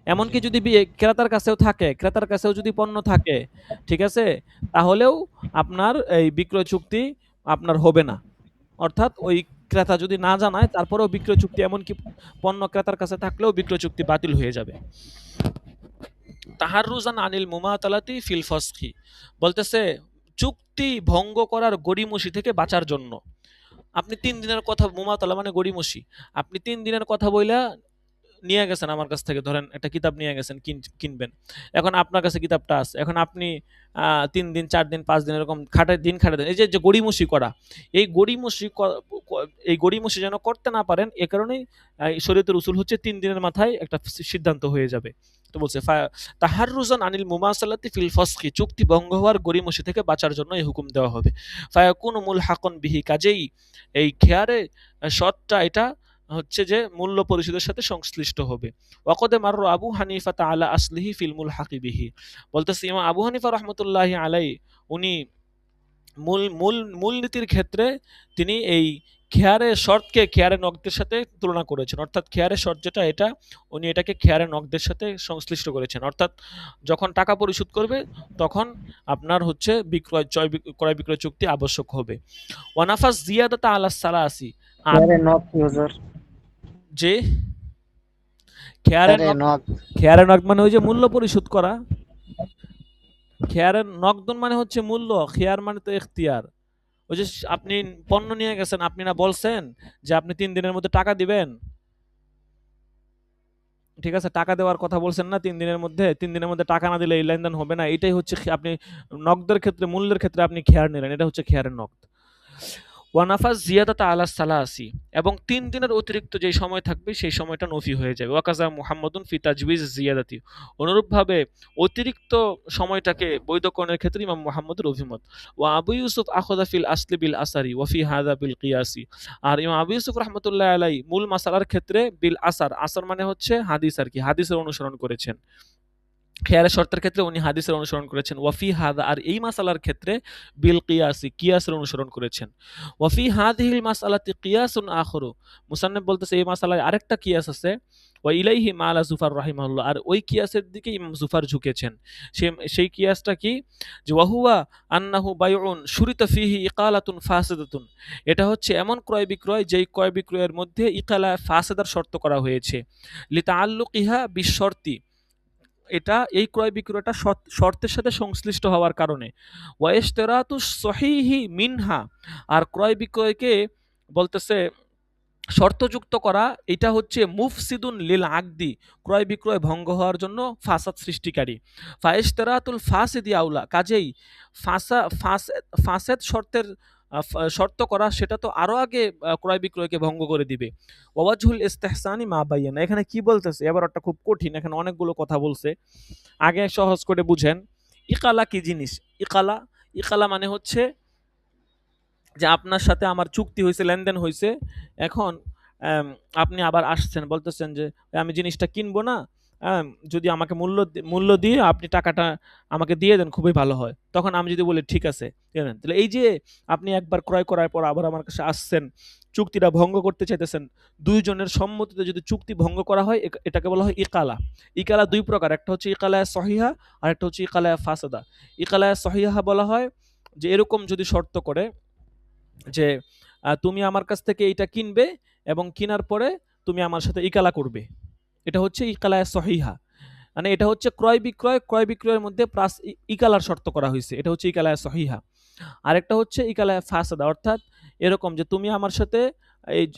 Speaker 1: এমনকি যদি ক্রেতার কাছেও থাকে, ক্রেতার কাছেও যদি পণ্য থাকে, ঠিক আছে? তাহলেও আপনার এই বিক্রয় চুক্তি আপনার হবে না। অর্থাৎ ওই ক্রেতা যদি না জানায় তারপরেও বিক্রয় চুক্তি, এমনকি পণ্য ক্রেতার কাছে থাকলেও বিক্রয় চুক্তি বাতিল হয়ে যাবে। তাহাররুজান আনিল মুমাতালাতি ফিল ফসখি, বলতেছে চুক্তি ভঙ্গ করার গড়িমসি থেকে বাঁচার জন্য। আপনি ৩ দিনের কথা, মুমাতালা মানে গড়িমসি। আপনি ৩ দিনের কথা বইলা নিয়ে গেছেন আমার কাছ থেকে, ধরেন একটা কিতাব নিয়ে গেছেন কিনবেন। এখন আপনার কাছে কিতাবটা আছে। এখন আপনি ৩ দিন, ৪ দিন, ৫ দিন এরকম খাটাই দেন। এই যে গড়িমসি করা, এই গড়িমসি এই গড়িমসি যেন করতে না পারেন, এ কারণেই শরীয়তের উসুল হচ্ছে ৩ দিনের মাথায় একটা সিদ্ধান্ত হয়ে যাবে। তো বলছে তাহাররুজান আনিল মুমাসালাতি ফিল ফসখি, চুক্তি ভঙ্গ হওয়ার গড়িমসি থেকে বাঁচার জন্য এই হুকুম দেওয়া হবে। ফায়াকুনু মুলহাকান বিহি, কাজেই এই খেয়ারে শর্তটা এটা হচ্ছে যে মূল্য পরিশোধের সাথে সংশ্লিষ্ট হবে। ওয়াকদে মার আবু হানিফা তাআলা আসলিহি ফিল মুলহাকি বিহি, বলতেছে ইমাম আবু হানিফা রহমতুল্লাহি আলাই, উনি মূলনীতির ক্ষেত্রে তিনি এই খেয়ারের শর্তকে খেয়ারে নকদের সাথে তুলনা করেছেন। অর্থাৎ খেয়ারের শর্ত যেটা, এটা উনি এটাকে খেয়ারে নকদের সাথে সংশ্লিষ্ট করেছেন। অর্থাৎ যখন টাকা পরিশোধ করবে তখন আপনার হচ্ছে ক্রয় বিক্রয় চুক্তি আবশ্যক হবে। ওয়ানাফাস জিয়াদাতা আলা সালাসি, আর
Speaker 2: খেয়ারে নক কি হুজুর?
Speaker 1: যে খেয়ারে
Speaker 2: নক
Speaker 1: খেয়ারে নক মানে ওই যে মূল্য পরিশোধ করা। খেয়ারের নকদন মানে হচ্ছে মূল্য, খেয়ার মানে তো এখতিয়ার। ওই যে আপনি পণ্য নিয়ে গেছেন, আপনি না বলছেন যে আপনি ৩ দিনের মধ্যে টাকা দিবেন, ঠিক আছে? টাকা দেওয়ার কথা বলছেন না ৩ দিনের মধ্যে। ৩ দিনের মধ্যে টাকা না দিলে এই লেনদেন হবে না। এটাই হচ্ছে আপনি নকদের ক্ষেত্রে, মূল্যের ক্ষেত্রে আপনি খেয়ার নিলেন। এটা হচ্ছে খেয়ারের নকদ। ওয়ানাফাস জিয়াদাতা আলা সালাসি, এবং ৩ দিনের অতিরিক্ত যেই সময় থাকবে সেই সময়টা নফি হয়ে যাবে। ওয়াকাজা মুহাম্মাদুন ফি তাজউইজ জিয়াদাতি, অনুরূপভাবে অতিরিক্ত সময়টাকে বৈধকরণের ক্ষেত্রে ইমাম মুহাম্মদের অভিমত। ওয়া আবু ইউসুফ আখাযা ফিল আসলি বিল আসারি ওয়া ফি হাযা বিল কিয়াসি, আর ইমাম আবু ইউসুফ রাহমাতুল্লাহি আলাইহি মূল মাসালার ক্ষেত্রে বিল আসার, আসার মানে হচ্ছে হাদিস আর কি, হাদিসের অনুসরণ করেছেন। খেয়ারের শর্তের ক্ষেত্রে উনি হাদিসের অনুসরণ করেছেন। ওয়াফি হাদা, আর এই মাসালার ক্ষেত্রে বিল কিয়াসি, কিয়াসের অনুসরণ করেছেন। ওয়াফি হাদিহিল মাসালাতি কিয়াসুন আখরু, মুসান্নিফ বলতেছে এই মাসালায় আরেকটা কিয়াস আছে। ওয়া ইলাইহি মালা জুফার রাহিমাহুল্লাহ, আর ওই কিয়াসের দিকে ইমাম জুফার ঝুঁকেছেন। সেই কিয়াসটা কি? যে ওয়াহুয়া আন্নাহু বাইউন শুরিতা ফিহি ইকালাতুন ফাসিদাতুন, এটা হচ্ছে এমন ক্রয় বিক্রয় যেই ক্রয় বিক্রয়ের মধ্যে ইকালা ফাসিদার শর্ত করা হয়েছে। লিতাআল্লুকিহা বিশর্তি, এটা এই ক্রয় বিক্রয়টা শর্তের সাথে সংশ্লিষ্ট হওয়ার কারণে। ওয়াইশতেরাতু সহিহি মিনহা, আর ক্রয় বিক্রয়কে বলতেছে শর্তযুক্ত করা, এটা হচ্ছে মুফসিদুন লিল আকদি, ক্রয় বিক্রয় ভঙ্গ হওয়ার জন্য ফাসাদ সৃষ্টিকারী। ফাইশতেরাতুল ফাসিদি আউলা, কাজেই ফাসেদ শর্তের শর্ত করা সেটা তো আরো আগে ক্রয় বিক্রয়কে ভঙ্গ করে দিবে। ওয়াজহুল ইস্তেহসানি মা বাইয়ানা, এখানে কি বলতেছে, এবার একটা খুব কঠিন, এখানে অনেকগুলো কথা বলছে। আগে সহজ করে বুঝেন, ইকালা কি জিনিস? ইকালা, ইকালা মানে হচ্ছে যে আপনার সাথে আমার চুক্তি হয়েছে, লেনদেন হয়েছে। এখন আপনি আবার আসছেন, বলতেছেন যে আমি জিনিসটা কিনবো না, যদি আমাকে মূল্য দিয়ে আপনি টাকাটা আমাকে দিয়ে দেন খুবই ভালো হয়। তখন আমি যদি বলি ঠিক আছে, তাহলে এই যে আপনি একবার ক্রয় করার পর আবার আমার কাছে আসছেন, চুক্তিটা ভঙ্গ করতে চাইতেছেন, দুইজনের সম্মতিতে যদি চুক্তি ভঙ্গ করা হয় এটাকে বলা হয় ইকালা। ইকালা দুই প্রকার, একটা হচ্ছে ইকালায় সহিহা, আর একটা হচ্ছে ইকালায় ফাসাদা। ইকালায় সহিহা বলা হয় যে এরকম যদি শর্ত করে যে তুমি আমার কাছ থেকে এইটা কিনবে এবং কেনার পরে তুমি আমার সাথে ইকালা করবে, এটা হচ্ছে ইকালায় সহিহা। মানে এটা হচ্ছে ক্রয় বিক্রয়, ক্রয় বিক্রয়ের মধ্যে প্লাস ইকালার শর্ত করা হয়েছে, এটা হচ্ছে ইকালায় সহিহা। আরেকটা হচ্ছে ইকালায় ফাসাদা, অর্থাৎ এরকম যে তুমি আমার সাথে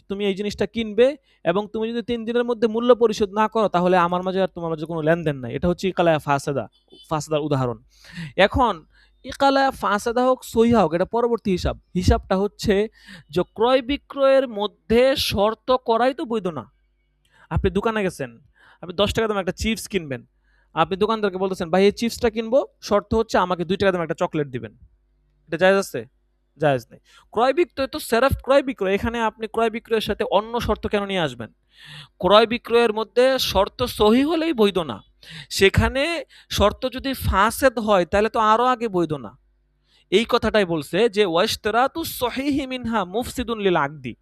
Speaker 1: তুমি এই জিনিসটা কিনবে এবং তুমি যদি 3 দিনের মধ্যে মূল্য পরিশোধ না করো তাহলে আমার মাঝে আর তোমার মাঝে কোনো লেনদেন নাই, এটা হচ্ছে ইকালায় ফাসাদা, ফাসাদার উদাহরণ। এখন ইকালায় ফাসাদা হোক সহিহা হোক, এটা পরবর্তী হিসাবটা হচ্ছে যে ক্রয় বিক্রয়ের মধ্যে শর্ত করাই তো বৈধ না। আপনি দোকানে গেছেন, আপনি 10 টাকা দামে একটা চিপস কিনবেন, আপনি দোকানদারকে বলতেছেন ভাই এই চিপসটা কিনবো, শর্ত হচ্ছে আমাকে 2 টাকা দামে একটা চকলেট দিবেন, এটা জায়েজ আছে? জায়েজ নেই। ক্রয় বিক্রয় তো সেরাফ ক্রয় বিক্রয়, এখানে আপনি ক্রয় বিক্রয়ের সাথে অন্য শর্ত কেন নিয়ে আসবেন? ক্রয় বিক্রয়ের মধ্যে শর্ত সহি হলেই বৈধ না, সেখানে শর্ত যদি ফাসেদ হয় তাহলে তো আরো আগে বৈধ না। এই কথাটাই বলছে যে ওয়াশতারাতু সহিহি মিনহা মুফসিদুন লিল আকদি,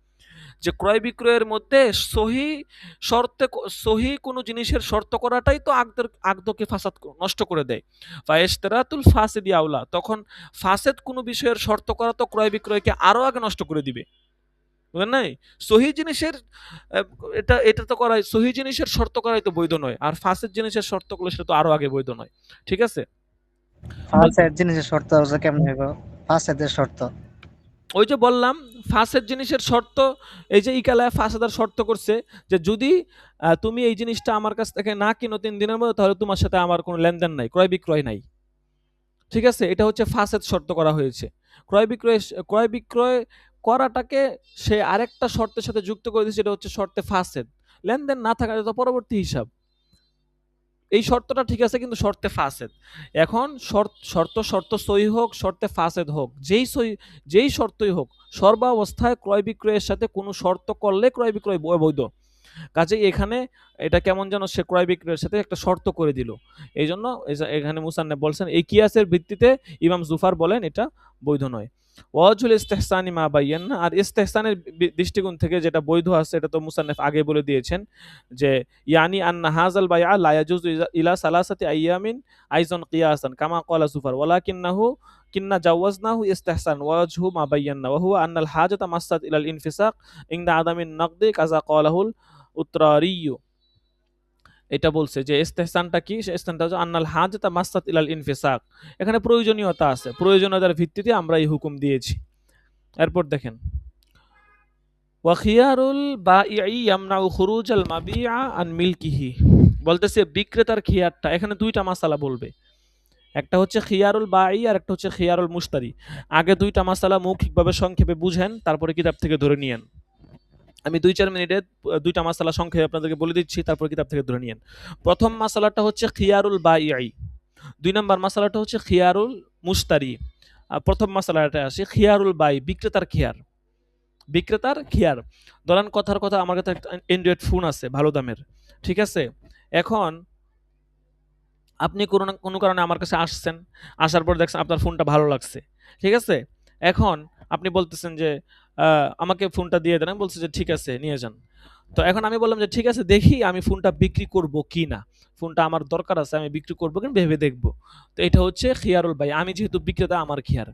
Speaker 1: যে ক্রয় বিক্রয়ের মধ্যে সহি শর্তে সহি কোনো জিনিসের শর্ত করাটাই তো আগদকে ফাসাদ নষ্ট করে দেয়। ফায়েশতারাতুল ফাসিদি আউলা, তখন ফাসেদ কোনো বিষয়ের শর্ত করা তো ক্রয় বিক্রয়কে আরো আগে নষ্ট করে দিবে, বুঝলেন নাই? সহি জিনিসের এটা এটা তো করাই, সহি জিনিসের শর্ত করাই তো বৈধ নয়, আর ফাসেদ জিনিসের শর্ত করলে সেটা তো আরো আগে বৈধ নয়। ঠিক আছে?
Speaker 2: ফাসের জিনিসের শর্ত হচ্ছে কেমন হইব? ফাসেদের শর্ত
Speaker 1: ওই যে বললাম ফাসের জিনিসের শর্ত, এই যে ইকালায় ফাসাদার শর্ত করছে যে যদি তুমি এই জিনিসটা আমার কাছ থেকে না কিনো 3 দিনের মধ্যে তাহলে তোমার সাথে আমার কোনো লেনদেন নাই, ক্রয় বিক্রয় নাই। ঠিক আছে, এটা হচ্ছে ফাসেদ শর্ত করা হয়েছে। ক্রয় বিক্রয় করাটাকে সে আরেকটা শর্তের সাথে যুক্ত করে দিয়েছে, এটা হচ্ছে শর্তে ফাসেদ, লেনদেন না থাকা এটা পরবর্তী হিসাব। এই শর্তটা ঠিক আছে কিন্তু শর্তে ফাসেদ। এখন শর্ত শর্ত সহি হোক শর্তে ফাসেদ হোক, যেই শর্তই হোক, সর্বাবস্থায় ক্রয় বিক্রয়ের সাথে কোনো শর্ত করলে ক্রয় বিক্রয় বৈধ। কাজেই এখানে এটা কেমন যেন সে ক্রয় বিক্রয়ের সাথে একটা শর্ত করে দিল, এই জন্য এখানে মুসান্নেফ বলছেন এই কিয়াসের ভিত্তিতে ইমাম জুফার বলেন এটা বৈধ নয়। ওয়াজুল ইস্তেহসানি মা বাইয়ান্না, আর ইস্তেহসানের দৃষ্টিকোণ থেকে যেটা বৈধ আছে এটা তো মুসান্নেফ আগে বলে দিয়েছেন যে ইয়ানি আন্না হাজাল বাইআ লা ইয়াজুজু ইলা সালাসাতি আইয়ামিন আইজন কিয়াসান কামা ক্বালা সুফার ওয়ালাকিন্নাহু কিন্না জাওয়াজনাহু ইস্তেহসান ওয়াজহু মা বাইয়ান্না ওয়া হুয়া আন্নাল হাজাতা মাসাত ইলাল ইনফিসাক ইনদা আদামিন নাকদি কাজা ক্বালাহুল উত্রারিয়্যু। এটা বলছে যে ইস্তেহসানটা কি, সে ইস্তেহসানটা হচ্ছে আন্নাল হাজাতা মাসাত ইলাল ইনফিসাক, এখানে প্রয়োজনীয়তা আছে, প্রয়োজনীয়তার ভিত্তিতে আমরা এই হুকুম দিয়েছি। এরপর দেখেন ওয়াখিয়ারুল বাঈ ইয়ামনাউ খুরুজাল মাবিআ আন মিলকিহি, বলতেছে বিক্রেতার খিয়ারটা, এখানে দুইটা মাসালা বলবে, একটা হচ্ছে খিয়ারুল বাঈ আর একটা হচ্ছে খিয়ারুল মুশতারি। আগে দুইটা মাসালা মৌখিকভাবে সংক্ষেপে বুঝেন, তারপরে কিতাব থেকে ধরে নিয়েন। আমি 2-4 মিনিটে দুইটা মাসালা সংক্ষেপে আপনাদেরকে বলে দিচ্ছি, তারপর কিতাব থেকে ধরে নিয়েন। প্রথম মাসালাটা হচ্ছে খিয়ারুল বাঈ, 2 নম্বর মাসালাটা হচ্ছে খিয়ারুল মুশতারি। প্রথম মাসালাটা আসে খিয়ারুল বাঈ, বিক্রেতার খিয়ার। বিক্রেতার খিয়ার, ধরেন কথার কথা আমার কাছে একটা অ্যান্ড্রয়েড ফোন আছে ভালো দামের, ঠিক আছে? এখন আপনি কোনো কারণে আমার কাছে আসছেন, আসার পর দেখছেন আপনার ফোনটা ভালো লাগছে, ঠিক আছে? এখন আপনি বলতেছেন যে আমাকে ফোনটা দিয়ে দেন, আমি বলছি যে ঠিক আছে নিয়ে যান। তো এখন আমি বললাম যে ঠিক আছে দেখি আমি ফোনটা বিক্রি করব কি না, ফোনটা আমার দরকার আছে আমি বিক্রি করবো কিনা ভেবে দেখবো। তো এটা হচ্ছে খিয়ারুল ভাই, আমি যেহেতু বিক্রেতা আমার খিয়ার।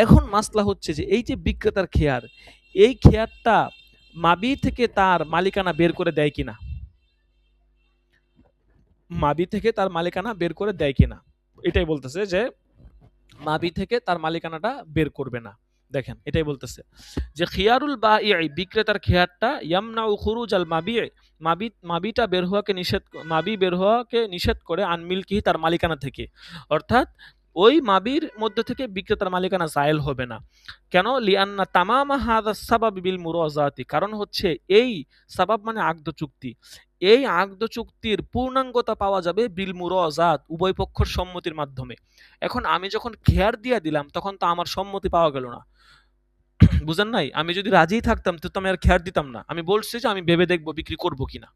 Speaker 1: এখন মাসলা হচ্ছে যে এই যে বিক্রেতার খেয়ার, এই খেয়ারটা মাবি থেকে তার মালিকানা বের করে দেয় কিনা, মাবি থেকে তার মালিকানা বের করে দেয় কিনা, এটাই বলতেছে যে মাবি থেকে তার মালিকানাটা বের করবে না। দেখেন এটাই বলতেছে যে খিয়ারুল বাঈ, বিক্রেতার খেয়ারটা ইয়ামনাউ খুরুজ আল মাবি, মাবিটা বের হওয়াকে নিষেধ, মাবি বের হওয়াকে নিষেধ করে আন মিলকিহি, তার মালিকানা থেকে, অর্থাৎ ওই মাবির মধ্যে থেকে বিক্রেতার মালিকানা জায়েল হবে না। কেন? লিআন্না তামামা হাযা সাবাব বিল মুরাজাতি, কারণ হচ্ছে এই সাবাব মানে আকদ চুক্তি, এই আকদ চুক্তির পূর্ণাঙ্গতা পাওয়া যাবে বিল মুরাজাত, উভয় পক্ষের সম্মতির মাধ্যমে। এখন আমি যখন খেয়ার দিয়ে দিলাম তখন তো আমার সম্মতি পাওয়া গেল না, বুঝেন নাই? আমি যদি রাজি থাকতাম তো আমি আর খেয়ার দিতাম না, আমি বলছি যে আমি ভেবে দেখবো বিক্রি করব কিনা,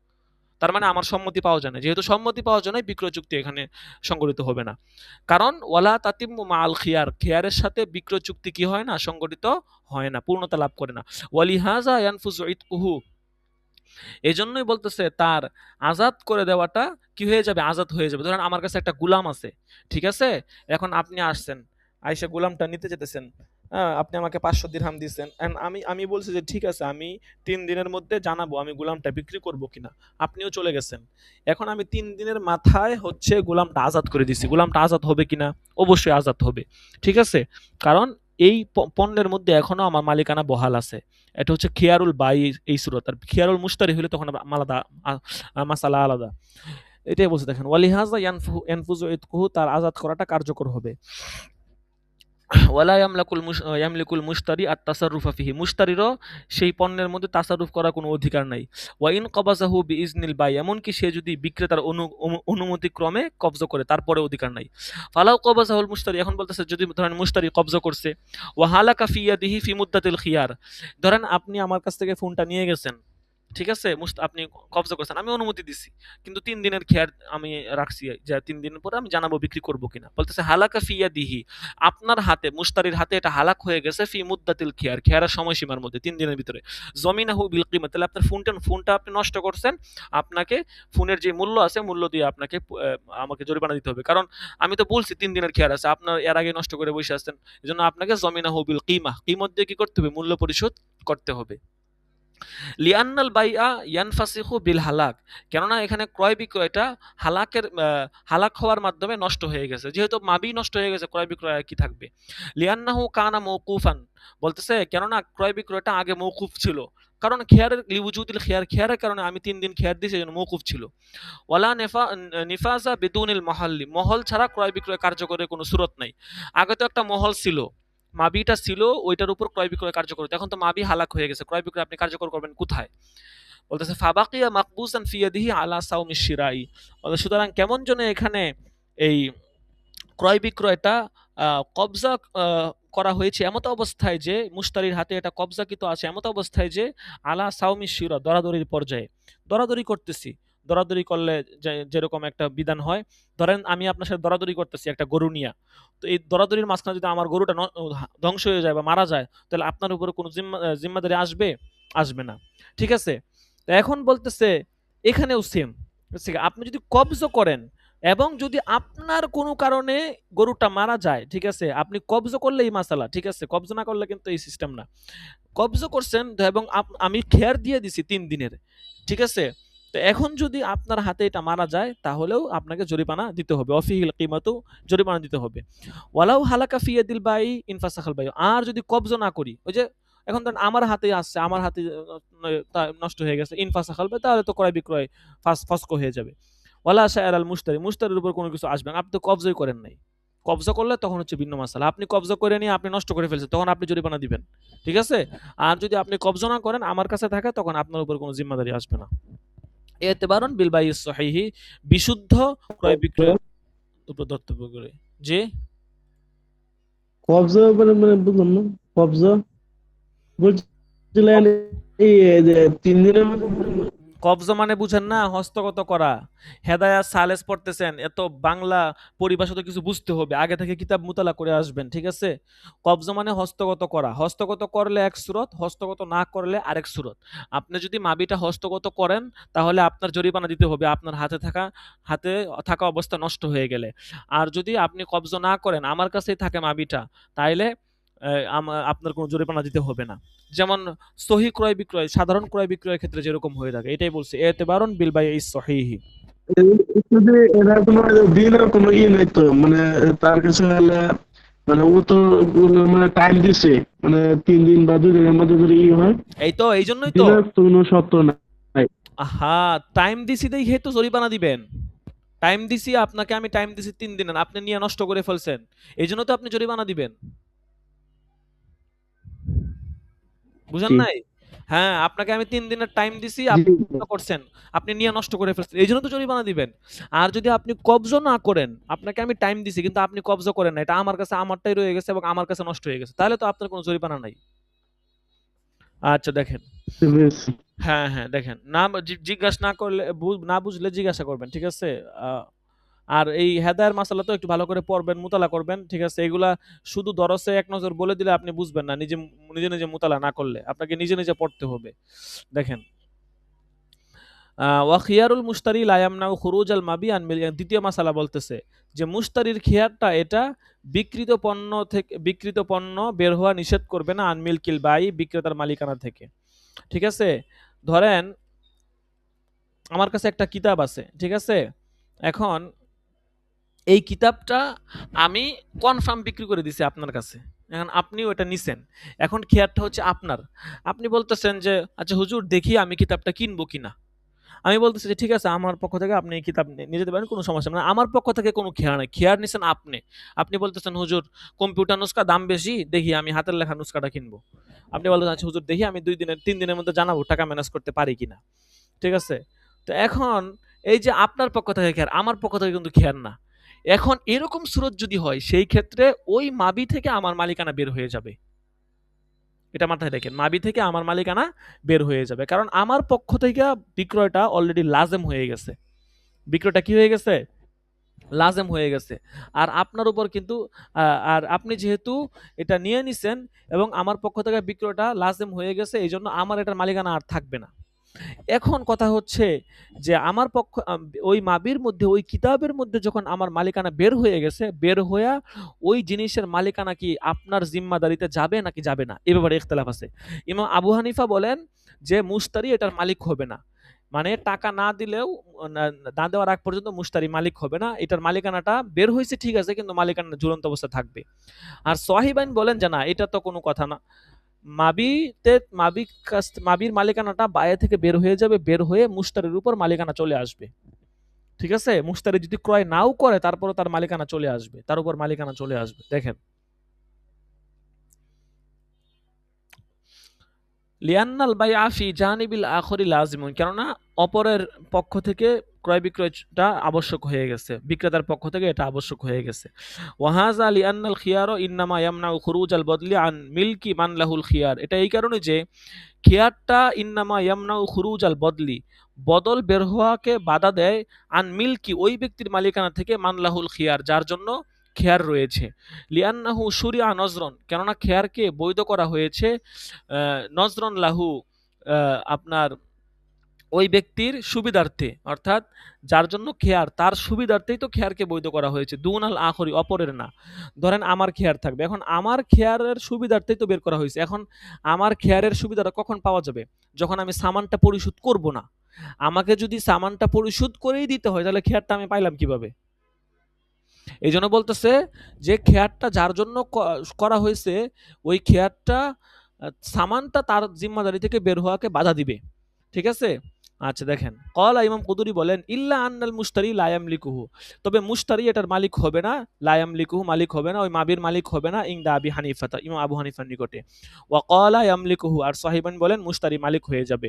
Speaker 1: তার মানে আমার সম্মতি পাওয়া যায় না, যেহেতু সম্মতি পাওয়া যায় না বিক্রয় চুক্তি এখানে সংগঠিত হবে না। কারণ ওয়ালা তাতিম্মু মাআল খিয়ার, খিয়ারের সাথে বিক্রয় চুক্তি কি হয় না, সংগঠিত হয় না, পূর্ণতা লাভ করে না। ওয়ালিহাযা ইয়ানফুযু ইতকুহু, এজন্যই বলতেছে তার আজাদ করে দেওয়াটা কি হয়ে যাবে, আজাদ হয়ে যাবে। ধরেন আমার কাছে একটা গোলাম আছে, ঠিক আছে? এখন আপনি আসছেন, আইসা গোলামটা নিতে যেতেছেন, হ্যাঁ, আপনি আমাকে 500 দিরহাম দিছেন এন্ড আমি বলছি যে ঠিক আছে আমি 3 দিনের মধ্যে জানাবো আমি গোলামটা বিক্রি করব কিনা। আপনিও চলে গেছেন। এখন আমি 3 দিনের মাথায় হচ্ছে গোলামটা আজাদ করে দিছি। গোলামটা আজাদ হবে কিনা? অবশ্যই আজাদ হবে। ঠিক আছে? কারণ এই পণ্যের মধ্যে এখনো আমার মালিকানা বহাল আছে। এটা হচ্ছে খিয়ারুল বাই এই সূরত। আর খিয়ারুল মুশতারি হলে তখন আলাদা মাসালা আলাদা। এটাই বলছে দেখেন ওয়ালিহাযা ইয়ানফুযু ইতকুহু তার আজাদ করাটা কার্যকর হবে। ওয়ালা ইয়ামলিকুল মুশতারি আত তাসাররুফা ফিহি মুশতারিরও সেই পণ্যের মধ্যে তাসাররুফ করার কোনো অধিকার নাই। ওয়া ইন কবাজাহু বিইজনিল বাই এমনকি সে যদি বিক্রেতার অনুমতি ক্রমে কবজা করে তারপরে অধিকার নাই। ফালাউ কবাজাহুল মুশতারি এখন বলতেছে যদি ধরেন মুশতারি কবজা করছে ওয়া হালাকা ফি ইয়াদিহি ফি মুদ্দাতিল খিয়ার ধরেন আপনি আমার কাছ থেকে ফোনটা নিয়ে গেছেন। ঠিক আছে? আপনি কবজা করছেন। আমি অনুমতি দিছি। কিন্তু ৩ দিনের খেয়ার আমি রাখছি যে ৩ দিন পরে আমি জানাবো বিক্রি করব কিনা। বলতেছে হালাকা ফি ইয়াদিহি আপনার হাতে মুশতারির হাতে এটা হালাক হয়ে গেছে ফি মুদ্দাতিল খিয়ার খেয়ারের সময়সীমার মধ্যে ৩ দিনের ভিতরে। জমিনাহু বিল কিমা তাহলে আপনার ফোনটা আপনি নষ্ট করছেন। আপনাকে ফোনের যে মূল্য আছে মূল্য দিয়ে আপনাকে আমাকে জরিমানা দিতে হবে। কারণ আমি তো বলছি ৩ দিনের খেয়ার আছে। আপনার এর আগে নষ্ট করে বসে আছেন। এজন্য আপনাকে জমিনাহু বিল কিমা কিমত দিয়ে কি করতে হবে? মূল্য পরিশোধ করতে হবে। লিআন্নাল বাইআ ইয়ানফাসিখু বিল হালাক কেননা এখানে ক্রয় বিক্রয়টা হালাক হওয়ার মাধ্যমে নষ্ট হয়ে গেছে যেহেতু মাবি নষ্ট হয়ে গেছে ক্রয় বিক্রয় আর কি থাকবে লিআন্নাহু কানা মওকুফান বলতেছে কেননা ক্রয় বিক্রয়টা আগে মওকুফ ছিল কারণ খেয়ারের লিউজুদিল খেয়ারের কারণে আমি ৩ দিন খেয়ার দিয়েছি এজন্য মওকুফ ছিল ওয়ালা নিফাজা বিদুনিল মহাল্লি মহল ছাড়া ক্রয় বিক্রয় কার্যকরের কোনো সুরত নাই আগে তো একটা মহল ছিল মাবিটা ছিল ওইটার উপর ক্রয় বিক্রয় কার্যকর এখন তো মাবি হালাক হয়ে গেছে ক্রয় বিক্রয় আপনি কার্যকর করবেন কোথায় বলতেছে ফাবাকিয়া মাকবুসান ফি ইয়াদিহি আলা সাওমি শিরাই সুতরাং কেমন জন্য এখানে এই ক্রয় বিক্রয়টা কবজা করা হয়েছে এমত অবস্থায় যে মুশতারির হাতে এটা কবজাকৃত আছে এমত অবস্থায় যে আলা সাওমি শিরা দরাদরির পর্যায়ে দরাদরি করতেছি দরাদরি করলে যেরকম একটা বিধান হয় ধরেন আমি আপনার সাথে দরাদরি করতেছি একটা গরু নিয়া তো এই দরাদরির মাঝখানে যদি আমার গরুটা ধ্বংস হয়ে যায় বা মারা যায় তাহলে আপনার উপরে কোনো জিম্মাদারি আসবে আসবে না ঠিক আছে তো এখন বলতেছে এখানেও সেম আপনি যদি কবজ করেন এবং যদি আপনার কোনো কারণে গরুটা মারা যায় ঠিক আছে আপনি কবজ করলে এই মাসালা ঠিক আছে কবজ না করলে কিন্তু এই সিস্টেম না কবজ করছেন এবং আমি খেয়ার দিয়ে দিছি ৩ দিনের ঠিক আছে তো এখন যদি আপনার হাতে এটা মারা যায় তাহলেও আপনাকে জরিমানা দিতে হবে অফিহিল কিমাতু জরিমানা দিতে হবে ওয়ালাউ হালাকা ফি ইয়াদিল বাই ইনফাসাখাল বাই আর যদি কবজ না করি ওই যে এখন ধরেন আমার হাতে আসছে আমার হাতে নষ্ট হয়ে গেছে ইনফাসাখাল বাই তাহলে তো ক্রয় বিক্রয় ফসকো হয়ে যাবে ওয়ালা শায়আর আল মুশতারির উপর কোনো কিছু আসবে না আপনি তো কবজাই করেন নাই কবজা করলে তখন হচ্ছে ভিন্ন মাসালা আপনি কবজা করে নিয়ে আপনি নষ্ট করে ফেলছেন তখন আপনি জরিমানা দিবেন ঠিক আছে আর যদি আপনি কবজা না করেন আমার কাছে থাকে তখন আপনার উপর কোনো জিম্মাদারি আসবে না এতেবারুন বিল বাইই সহিহি বিশুদ্ধ ক্রয় বিক্রয়ের উপর ধর্তব্য করে যে
Speaker 3: কবজা মানে মানে বুঝলাম না কবজা বলছিলেন এই যে ৩ দিনের মধ্যে
Speaker 1: কবজা মানে বুঝেন না হস্তগত করা হেদায়া সালেস পড়তেছেন এত বাংলা পরিভাষা তো কিছু বুঝতে হবে আগে থেকে কিতাব মুতালা করে আসবেন ঠিক আছে কবজা মানে হস্তগত করা হস্তগত করলে এক সুরত হস্তগত না করলে আরেক সুরত আপনি যদি মাবিটা হস্তগত করেন তাহলে আপনার জরিমানা দিতে হবে আপনার হাতে থাকা অবস্থা নষ্ট হয়ে গেলে আর যদি আপনি কবজা না করেন আমার কাছেই থাকে মাবিটা তাইলে আপনার কোনো জরিমানা দিতে হবে না যেমন সহি ক্রয় বিক্রয় সাধারণ ক্রয় বিক্রয়ের ক্ষেত্রে যেরকম হয়ে থাকে এটাই বলছে এতেবারুন বিল বাইই সহিহি
Speaker 3: যদি এরা কোনো দিনের কোনো নেই তো মানে তার কাছে হলে মানে ও তো মানে টাইম দিছে মানে ৩ দিন বা ২ দিনের মধ্যে যদি হয়
Speaker 1: এই তো এই জন্যই তো
Speaker 3: দিনের কোনো সত্য নাই
Speaker 1: আহা টাইম দিছি দেখে তো জরিমানা দিবেন টাইম দিছি আপনাকে আমি টাইম দিছি ৩ দিনের আপনি নিয়ে নষ্ট করে ফেলছেন এই জন্য তো আপনি জরিমানা দিবেন বুঝেন
Speaker 3: জি
Speaker 1: নাই হ্যাঁ আপনাকে আমি ৩ দিনের টাইম দিছি
Speaker 3: জি
Speaker 1: আপনি কবজা করছেন আপনি নিয়ে নষ্ট করে ফেলছেন এই জন্য তো জরিমানা দিবেন আর যদি আপনি কবজা না করেন আপনাকে আমি টাইম দিছি কিন্তু আপনি কবজা করেন না এটা আমার কাছে আমারটাই রয়ে গেছে এবং আমার কাছে নষ্ট হয়ে গেছে তাহলে তো আপনার কোনো জরিমানা নাই আচ্ছা দেখেন
Speaker 3: বুঝছি।
Speaker 1: হ্যাঁ হ্যাঁ দেখেন না জিজ্ঞাসা না করলে না বুঝলে জিজ্ঞাসা করবেন ঠিক আছে আহ, আর এই হেদায়ের মাসালা তো একটু ভালো করে পড়বেন মুতালা করবেন ঠিক আছে এগুলা শুধু দরসে এক নজর বলে দিলে আপনি বুঝবেন না নিজে নিজে নিজে মুতালা না করলে আপনাকে নিজে নিজে পড়তে হবে দেখেন ওয়া খিয়ারুল মুশতারি লা ইয়ামনাউ খুরুজাল মাবি আন মিল, দ্বিতীয় মাসালা বলতেছে যে মুশতারির খিয়ারটা এটা বিকৃত পণ্য বের হওয়া নিষেধ করবে না আন মিলকিল বাই, বিক্রেতার মালিকানা থেকে। ঠিক আছে, ধরেন আমার কাছে একটা কিতাব আছে, ঠিক আছে, এখন এই কিতাবটা আমি কনফার্ম বিক্রি করে দিছি আপনার কাছে, এখন আপনিও এটা নিছেন, এখন খেয়ারটা হচ্ছে আপনার। আপনি বলতেছেন যে আচ্ছা হুজুর দেখি আমি কিতাবটা কিনবো কিনা। আমি বলতেছি যে ঠিক আছে আমার পক্ষ থেকে আপনি এই কিতাব নিয়ে যেতে পারেন, কোনো সমস্যা নেই। আমার পক্ষ থেকে কোনো খেয়ার নাই, খেয়ার নিছেন আপনি। আপনি বলতেছেন হুজুর কম্পিউটার নুসকা দাম বেশি, দেখি আমি হাতের লেখা নুসকাটা কিনবো। আপনি বলতেছেন আচ্ছা হুজুর দেখি আমি 3 দিনের মধ্যে জানাবো টাকা ম্যানেজ করতে পারি কিনা। ঠিক আছে, তো এখন এই যে আপনার পক্ষ থেকে খেয়ার, আমার পক্ষ থেকে কিন্তু খেয়ার না। এখন এরকম সুরত যদি হয় সেই ক্ষেত্রে ওই মাবি থেকে আমার মালিকানা বের হয়ে যাবে। এটা মাথায় রাখেন, মাবি থেকে আমার মালিকানা বের হয়ে যাবে, কারণ আমার পক্ষ থেকে বিক্রয়টা অলরেডি লাজেম হয়ে গেছে। বিক্রয়টা কি হয়ে গেছে? লাজেম হয়ে গেছে। আর আপনার উপর কিন্তু আর আপনি যেহেতু এটা নিয়ে নিছেন এবং আমার পক্ষ থেকে বিক্রয়টা লাজেম হয়ে গেছে, এই জন্য আমার এটার মালিকানা আর থাকবে না। এখন কথা হচ্ছে যে আমার পক্ষ ওই মাবির মধ্যে, ওই কিতাবের মধ্যে যখন আমার মালিকানা বের হয়ে গেছে, বের হইয়া ওই জিনিসের মালিকানা কি আপনার জিম্মাদারিতে যাবে নাকি যাবে না, এ ব্যাপারে ইখতিলাফ আছে। ইমাম আবু হানিফা বলেন যে মুশতারি এটার মালিক হবে না, মানে টাকা না দিলেও, না না দেওয়ার আগ পর্যন্ত মুশতারি মালিক হবে না, এটার মালিকানাটা বের হয়েছে ঠিক আছে কিন্তু মালিকানা ঝুলন্ত অবস্থা থাকবে। আর সাহিবাইন বলেন যে না, এটা তো কোনো কথা না, মাবিতে মাবির মালিকানাটা বাইরে থেকে বের হয়ে যাবে, বের হয়ে মুশতারির উপর মালিকানা চলে আসবে। ঠিক আছে, মুশতারি যদি ক্রয় নাও করে তারপরে তার মালিকানা চলে আসবে, তার উপর মালিকানা চলে আসবে। দেখেন লিয়ান্নাল বাইআ ফি জানিবিল আখরি লাজিমুন, কেননা অপরের পক্ষ থেকে ক্রয় বিক্রয়টা আবশ্যক হয়ে গেছে, বিক্রেতার পক্ষ থেকে এটা আবশ্যক হয়ে গেছে। ওয়াহাজা লিয়ান্নাল খিয়ার ইন্নামা ইয়ামনাউ খুরুজাল বদলি আন মিলকি মান লাহুল খিয়ার, এটা এই কারণে যে খিয়ারটা ইন্নামা ইয়ামনাউ খুরুজাল বদলি, বদল বের হওয়াকে বাধা দেয়, আন মিলকি ওই ব্যক্তির মালিকানা থেকে, মানলাহুল খিয়ার যার জন্য খেয়ার রয়েছে, লিয়ান্নাহু শুরিয়া নজরন, কেননা খেয়ারকে বৈধ করা হয়েছে নজরন লাহু, আপনার ওই ব্যক্তির সুবিধার্থে, অর্থাৎ যার জন্য খেয়ার তার সুবিধার্থেই তো খেয়ারকে বৈধ করা হয়েছে, দুনাল আখরি অপরের না। ধরেন আমার খেয়ার থাকবে, এখন আমার খেয়ারের সুবিধার্থেই তো বের করা হয়েছে। এখন আমার খেয়ারের সুবিধাটা কখন পাওয়া যাবে? যখন আমি সামানটা পরিশোধ করব না। আমাকে যদি সামানটা পরিশোধ করেই দিতে হয় তাহলে খেয়ারটা আমি পাইলাম কিভাবে? এই জন্য বলতেছে যে খেয়ারটা যার জন্য করা হয়েছে ওই খেয়ারটা সামানটা তার জিম্মাদারি থেকে বের হওয়াকে বাধা দিবে। ঠিক আছে, আচ্ছা দেখেন কলা ইমাম কুদুরি বলেন ইল্লা আন্নাল মুশতারি লা ইয়ামলিকুহু, তবে মুশতারি এটার মালিক হবে না, লা ইয়ামলিকুহু মালিক হবে না, ওই মাবির মালিক হবে না, ইনদা আবি হানিফাতা ইমাম আবু হানিফার নিকটে। ওয়া ক্বালা ইয়ামলিকুহু, আর সাহিবান বলেন মুশতারি মালিক হয়ে যাবে।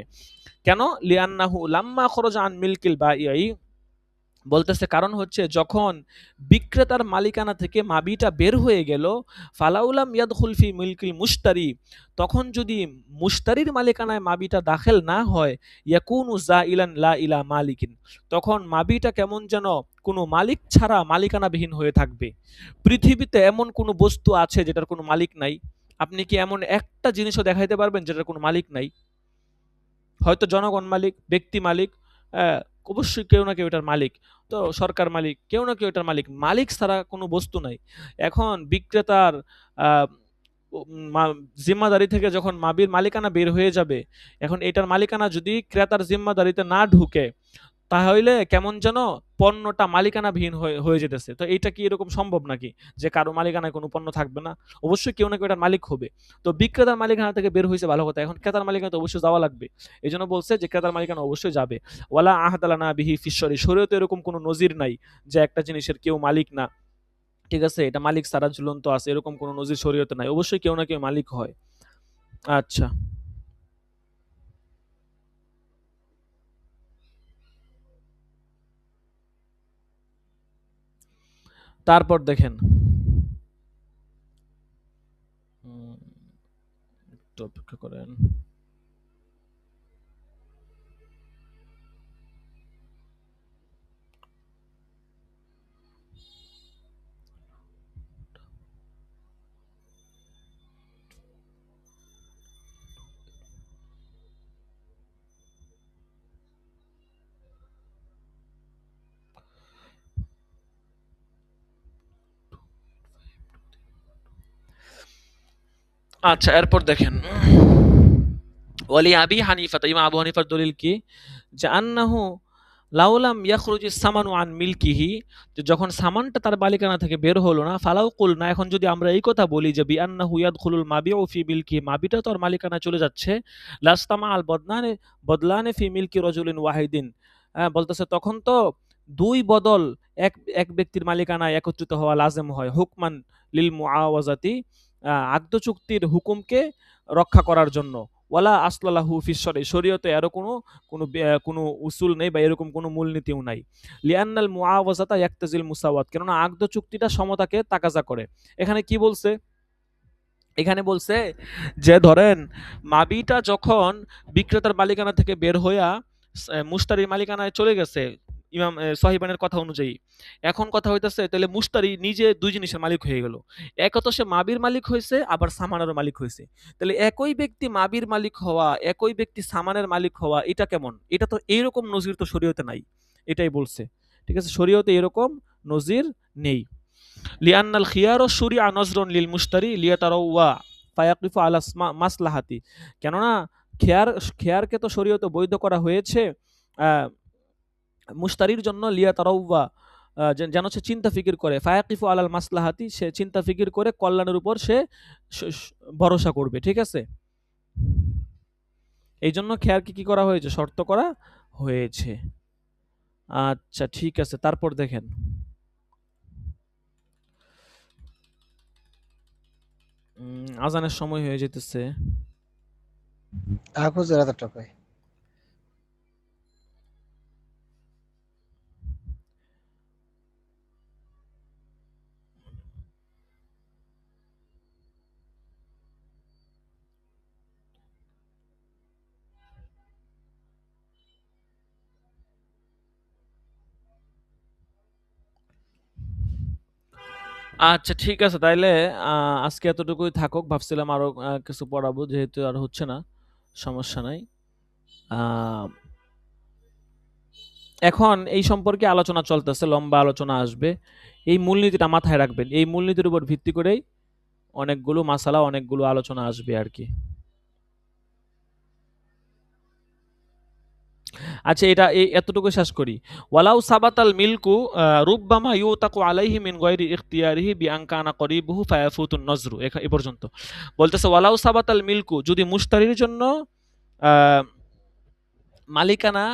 Speaker 1: কেন? লিআন্নাহু লাম্মা খরাজা আন মিলকিল বাঈ, বলতেছে কারণ হচ্ছে যখন বিক্রেতার মালিকানা থেকে মাবিটা বের হয়ে গেল, ফালাউলাম ইয়াদখুল ফি মিলকিল মুশতারি, তখন যদি মুশতারির মালিকানায় মাবিটা দাখিল না হয়, ইয়াকুনু জাইলান লা ইলা মালিকিন, তখন মাবিটা কেমন যেন কোনো মালিক ছাড়া মালিকানাবিহীন হয়ে থাকবে। পৃথিবীতে এমন কোনো বস্তু আছে যেটার কোনো মালিক নাই? আপনি কি এমন একটা জিনিসও দেখাইতে পারবেন যেটার কোনো মালিক নাই? হয়তো জনগণ মালিক, ব্যক্তি মালিক, আহ, অবশ্যই কেউ না কেউ এটার মালিক, তো সরকার মালিক, কেউ না কেউ এটার মালিক, মালিক ছাড়া কোনো বস্তু নাই। এখন বিক্রেতার আহ, জিম্মাদারি থেকে যখন মাবির মালিকানা বের হয়ে যাবে, এখন এটার মালিকানা যদি ক্রেতার জিম্মাদারিতে না ঢুকে তাহলে কেমন যেন পণ্যটা মালিকানাবিহীন হয়ে যেতেছে। তো এইটা কি এরকম সম্ভব নাকি যে কারো মালিকানায় কোনো পণ্য থাকবে না? অবশ্যই কেউ না কেউ এটার মালিক হবে। তো বিক্রেতার মালিকানা থেকে বের হয়েছে ভালো কথা, এখন ক্রেতার মালিকানা তো অবশ্যই যাওয়া লাগবে। এই জন্য বলছে যে ক্রেতার মালিকানা অবশ্যই যাবে। ওয়ালা আহাদালানা বিহি ফিশ্বরি, শরীয়তে এরকম কোনো নজির নাই যে একটা জিনিসের কেউ মালিক না, ঠিক আছে, এটা মালিক সারা ঝুলন্ত আছে, এরকম কোনো নজির শরীয়তে নাই, অবশ্যই কেউ না কেউ মালিক হয়। আচ্ছা, তারপর দেখেন একটু অপেক্ষা করেন। আচ্ছা, এরপর দেখেন ওয়ালি আবি হানিফা, ইমাম আবু হানিফার দলিল কি, যে আন্নাহু লাউলাম ইয়াখরুজিস সামানু আন মিলকিহি, যে যখন সামানটা তার মালিকানা থেকে বের হলো না, ফালাউ কুলনা, এখন যদি আমরা এই কথা বলি যে বিআন্নাহু ইয়াদখুলুল মাবিউ ফি মিলকিহি, মাবিটা তো আর মালিকানায় চলে যাচ্ছে, লাস্তামা আল বদলানে বদলানে ফি মিলকি রাজুলিন ওয়াহিদিন, বলতেছে তখন তো দুই বদল এক এক ব্যক্তির মালিকানায় একত্রিত হওয়া লাজেম হয়, হুকমান লিল মুআওয়াজাতি, আকদ চুক্তির হুকুমকে রক্ষা করার জন্য, ওয়ালা আসলালাহু ফিস শরঈ, শরীয়তে এরও কোনো উসুল নেই বা এরকম কোনো মূলনীতিও নাই। লিআন্নাল মুআওয়াজাতা ইয়াকতাজিল মুসাওয়াত, কেননা আকদ চুক্তিটা সমতাকে তাকাজা করে। এখানে কি বলছে, এখানে বলছে যে ধরেন মাবিটা যখন বিক্রেতার মালিকানা থেকে বের হইয়া মুশতারির মালিকানায় চলে গেছে, ইমাম সাহিবানের কথা অনুযায়ী, এখন কথা হইতেছে তাহলে মুশতারি নিজে দুই জিনিসের মালিক হয়ে গেল, এক তো সে মাবির মালিক হয়েছে, আবার সামানেরও মালিক হয়েছে, তাহলে একই ব্যক্তি মাবির মালিক হওয়া, একই ব্যক্তি সামানের মালিক হওয়া, এটা কেমন, এটা তো এইরকম নজির তো শরীয়তে নাই, এটাই বলছে। ঠিক আছে, শরীয়তে এরকম নজির নেই। লিআন্নাল খিয়ার শুরিআ নজরুন লিল মুশতারি লিয়াতারাওয়া ফায়াকিফু আলা মাসলাহাতি, কেননা খেয়ারকে তো শরীয়তে বৈধ করা হয়েছে মুশতারির জন্য, লিয়াতারাওয়া যেন সে চিন্তা ফিকির করে, ফায়াকিফু আলাল মাসলাহাতি, সে চিন্তা ফিকির করে কল্যাণের উপর সে ভরসা করবে। ঠিক আছে, এই জন্য খেয়ারকে কি করা হয়েছে, শর্ত করা হয়েছে। আচ্ছা ঠিক আছে, তারপর দেখেন আজানের সময় হয়ে যেতেছে।
Speaker 2: হুজুর এতটুকুই।
Speaker 1: আচ্ছা ঠিক আছে, তাইলে আজকে এতটুকুই থাকুক, ভাবছিলাম আরো কিছু পড়াবো, যেহেতু আর হচ্ছে না, সমস্যা নাই। আহ, এখন এই সম্পর্কে আলোচনা চলতেছে, লম্বা আলোচনা আসবে, এই মূলনীতিটা মাথায় রাখবেন, এই মূলনীতির উপর ভিত্তি করেই অনেকগুলো মাসালা, অনেকগুলো আলোচনা আসবে আর কি। আচ্ছা, এটা এই এতটুকু শেষ করি। ওয়ালাউ সাবাতাল মিলকু রুব্বামা ইউতাকু আলাইহি মিন গায়রি ইখতিয়ারিহি বিআন কানা করিবুহু ফায়াফুতুন নজরু, এই পর্যন্ত বলতেছে। ওয়ালাউ সাবাতাল মিলকু, যদি মুশতারির জন্য আহ, মালিকানা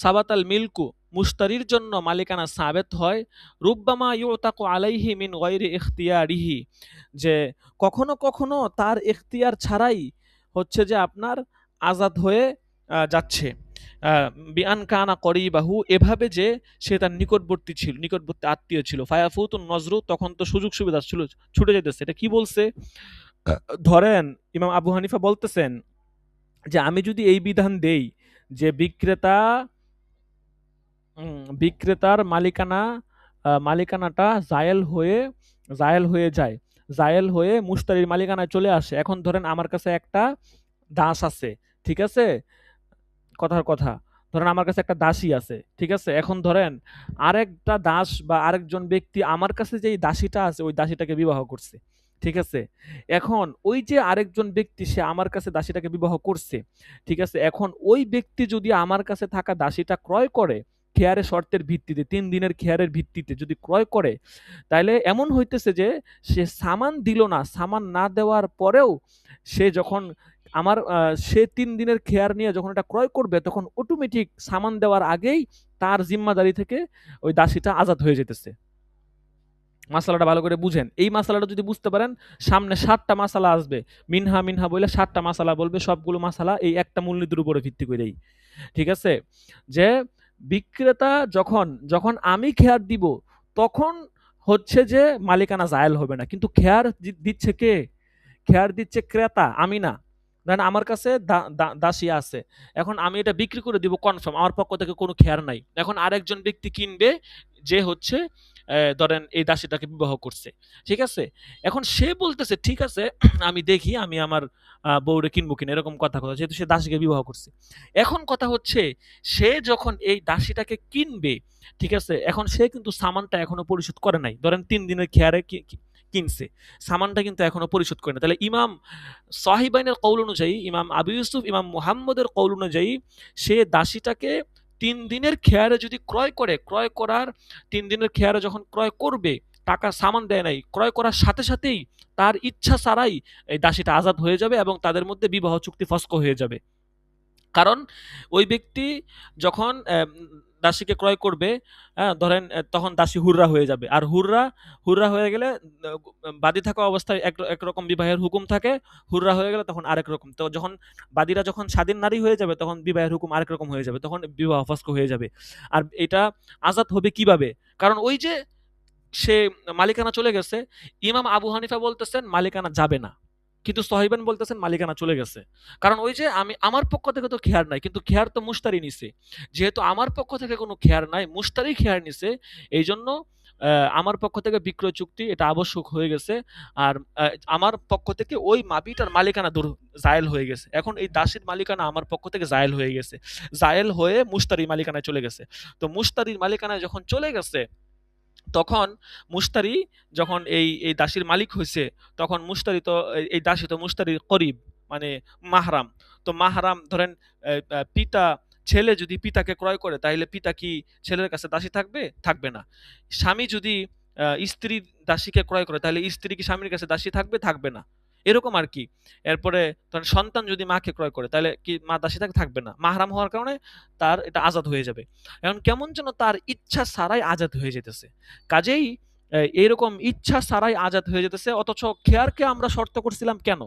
Speaker 1: সাবাতাল মিলকু, মুশতারির জন্য মালিকানা সাবেত হয়, রুব্বামা ইউতাকু আলাইহি মিন গায়রি ইখতিয়ারিহি, যে কখনো কখনো তার ইখতিয়ার ছাড়াই হচ্ছে যে আপনার আজাদ হয়ে যাচ্ছে, বিআন কানা করিবাহু, এভাবে যে সে তার নিকটবর্তী ছিল, নিকটবর্তী আত্মীয় ছিল, ফায়াফুতুন নজরু, তখন তো সুযোগ সুবিধা ছিল, ছুটে যেতেছে। এটা কি বলছে, ধরেন ইমাম আবু হানিফা বলতেছেন যে আমি যদি এই বিধান দেই যে বিক্রেতার মালিকানাটা জায়েল হয়ে যায়, জায়েল হয়ে মুশতারির মালিকানায় চলে আসে। এখন ধরেন আমার কাছে একটা দাস আছে, ঠিক আছে, কথার কথা, ধরেন আমার কাছে একটা দাসী আছে, ঠিক আছে, এখন ধরেন আরেকটা দাস বা আরেকজন ব্যক্তি আমার কাছে যেই দাসীটা আছে ওই দাসীটাকে বিবাহ করছে, ঠিক আছে, এখন ওই যে আরেকজন ব্যক্তি সে আমার কাছে দাসীটাকে বিবাহ করছে, ঠিক আছে, এখন ওই ব্যক্তি যদি আমার কাছে থাকা দাসীটা ক্রয় করে খেয়ারের শর্তের ভিত্তিতে, 3 দিনের খেয়ারের ভিত্তিতে যদি ক্রয় করে, তাহলে এমন হইতেছে যে সে সামান দিল না, সামান না দেওয়ার পরেও সে যখন সে 3 দিনের খেয়ার নিয়ে যখন এটা ক্রয় করবে, তখন অটোমেটিক সামান দেওয়ার আগেই তার জিম্মাদারি থেকে ওই দাসীটা আজাদ হয়ে যেতেছে। মাসালাটা ভালো করে বুঝেন, এই মাসালাটা যদি বুঝতে পারেন, সামনে 7টা মাসালা আসবে, মিনহা মিনহা বলে 7টা মাসালা বলবে, সবগুলো মাসালা এই একটা মূলনীতির উপরে ভিত্তি করেই। ঠিক আছে, যে বিক্রেতা যখন যখন আমি খেয়ার দিব, তখন হচ্ছে যে মালিকানা জায়েল হবে না, কিন্তু খেয়ার দিচ্ছে কে, খেয়ার দিচ্ছে ক্রেতা, আমি না। ধরেন আমার কাছে দাসী আছে, এখন আমি এটা বিক্রি করে দিব কনফার্ম, আমার পক্ষ থেকে কোনো খেয়ার নাই, এখন আরেকজন ব্যক্তি কিনবে, যে হচ্ছে ধরেন এই দাসীটাকে বিবাহ করছে, ঠিক আছে, এখন সে বলতেছে ঠিক আছে আমি দেখি আমি আমার বউরে কিনবো কিনা, এরকম কথা, যেহেতু সে দাসীকে বিবাহ করছে। এখন কথা হচ্ছে সে যখন এই দাসীটাকে কিনবে, ঠিক আছে, এখন সে কিন্তু সামানটা এখনো পরিশোধ করে নাই, ধরেন 3 দিনের খেয়ারে কিনছে, সামানটা কিন্তু এখনো পরিশোধ করে না। তাহলে ইমাম সাহিবাইনের কৌল অনুযায়ী, ইমাম আবু ইউসুফ, ইমাম মুহাম্মদের কৌল অনুযায়ী সে দাসীটাকে 3 দিনের খেয়ারে যদি ক্রয় করে, ক্রয় করার 3 দিনের খেয়ারে যখন ক্রয় করবে, টাকা সামান দেয় নাই, ক্রয় করার সাথে সাথেই তার ইচ্ছা ছাড়াই এই দাসীটা আজাদ হয়ে যাবে এবং তাদের মধ্যে বিবাহ চুক্তি ফসক হয়ে যাবে। কারণ ওই ব্যক্তি যখন দাসীকে ক্রয় করবে, ধরেন তখন দাসী হুররা হয়ে যাবে। আর হুররা হয়ে গেলে বাদী থাকা অবস্থায় একরকম বিবাহের হুকুম থাকে, হুররা হয়ে গেলে তখন আরেক রকম। তো যখন বাদীরা যখন স্বাধীন নারী হয়ে যাবে তখন বিবাহের হুকুম আরেক রকম হয়ে যাবে, তখন বিবাহ ফসক হয়ে যাবে। আর এটা আজাদ হবে কিভাবে? কারণ ওই যে সে মালিকানা চলে গেছে, ইমাম আবু হানিফা বলতেছেন মালিকানা যাবে না, কিন্তু সহিবান বলতেছেন মালিকানা চলে গেছে। কারণ ওই যে আমার পক্ষ থেকে তো খেয়ার নাই, কিন্তু খেয়ার তো মুশতারি নিছে। যেহেতু আমার পক্ষ থেকে কোনো খেয়ার নাই, মুশতারি খেয়ার নিছে, এই জন্য আমার পক্ষ থেকে বিক্রয় চুক্তি এটা আবশ্যক হয়ে গেছে। আর আমার পক্ষ থেকে ওই মাবিটার মালিকানা জায়েল হয়ে গেছে। এখন এই দাসীর মালিকানা আমার পক্ষ থেকে জায়েল হয়ে গেছে, জায়েল হয়ে মুশতারির মালিকানায় চলে গেছে। তো মুশতারির মালিকানায় যখন চলে গেছে, তখন মুশতারি যখন এই দাসীর মালিক হয়েছে, তখন মুশতারি তো এই দাসী তো মুশতারির করিব, মানে মাহরাম। তো মাহরাম ধরেন পিতা, ছেলে যদি পিতাকে ক্রয় করে তাহলে পিতা কি ছেলের কাছে দাসী থাকবে? থাকবে না। স্বামী যদি স্ত্রী দাসীকে ক্রয় করে তাহলে স্ত্রী কি স্বামীর কাছে দাসী থাকবে? থাকবে না। এরকম আর কি। এরপরে ধরেন সন্তান যদি মাকে ক্রয় করে তাহলে কি মা দাসী থাকবে না। মাহরাম হওয়ার কারণে তার এটা আজাদ হয়ে যাবে। এখন কেমন যেন তার ইচ্ছা ছাড়াই আজাদ হয়ে যেতেছে। কাজেই এরকম ইচ্ছা ছাড়াই আজাদ হয়ে যেতেছে, অথচ খেয়ারকে আমরা শর্ত করছিলাম কেন?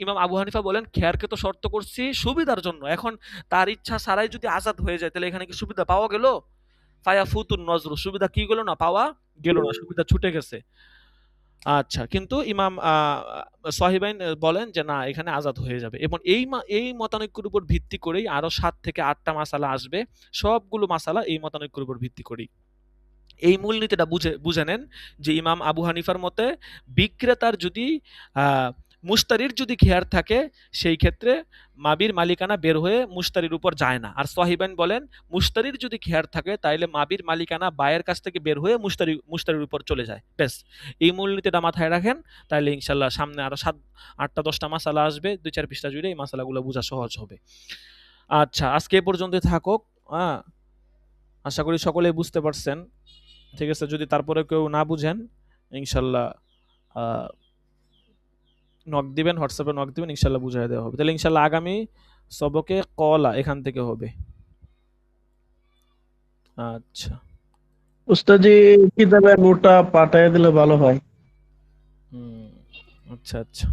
Speaker 1: ইমাম আবু হানিফা বলেন খেয়ারকে তো শর্ত করছি সুবিধার জন্য। এখন তার ইচ্ছা ছাড়াই যদি আজাদ হয়ে যায় তাহলে এখানে কি সুবিধা পাওয়া গেল? ফায়াফুতুন নজরু, সুবিধা কি গেল না? পাওয়া গেল না, সুবিধা ছুটে গেছে। আচ্ছা, কিন্তু ইমাম সাহিবাইন বলেন যে না, এখানে আজাদ হয়ে যাবে। এবং এই মতানৈক্যের উপর ভিত্তি করেই আরো 7 থেকে 8টা মাসালা আসবে, সবগুলো মাসালা এই মতানৈক্যের উপর ভিত্তি করেই। এই মূলনীতিটা বুঝে নেন যে ইমাম আবু হানিফার মতে বিক্রেতার যদি মুশতারির যদি খেয়ার থাকে, সেই ক্ষেত্রে মাবির মালিকানা বের হয়ে মুশতারির উপর যায় না। আর সাহিবান বলেন মুশতারির যদি খেয়ার থাকে তাহলে মাবির মালিকানা বায়ের কাছ থেকে বের হয়ে মুশতারির উপর চলে যায়। ব্যাস, এই মূলনীতিটা মাথায় রাখেন, তাহলে ইনশাল্লাহ সামনে আরো 8টা 10টা মাসালা আসবে, 2-4 পৃষ্ঠা জুড়ে এই মাসালাগুলো বোঝা সহজ হবে। আচ্ছা, আজকে এ পর্যন্তই থাকুক। আশা করি সকলেই বুঝতে পারছেন। ঠিক আছে, যদি তারপরে কেউ না বুঝেন ইনশাল্লাহ নক দিবেন, হোয়াটসঅ্যাপে নক দিবেন, ইনশাল্লাহ বুঝাই দেওয়া হবে। তাহলে ইনশাল্লাহ আগামী সবকে কলা এখান থেকে হবে। আচ্ছা,
Speaker 3: উস্তাজি কিতাবে নোটটা পাঠায় দিলে ভালো হয়।
Speaker 1: আচ্ছা আচ্ছা,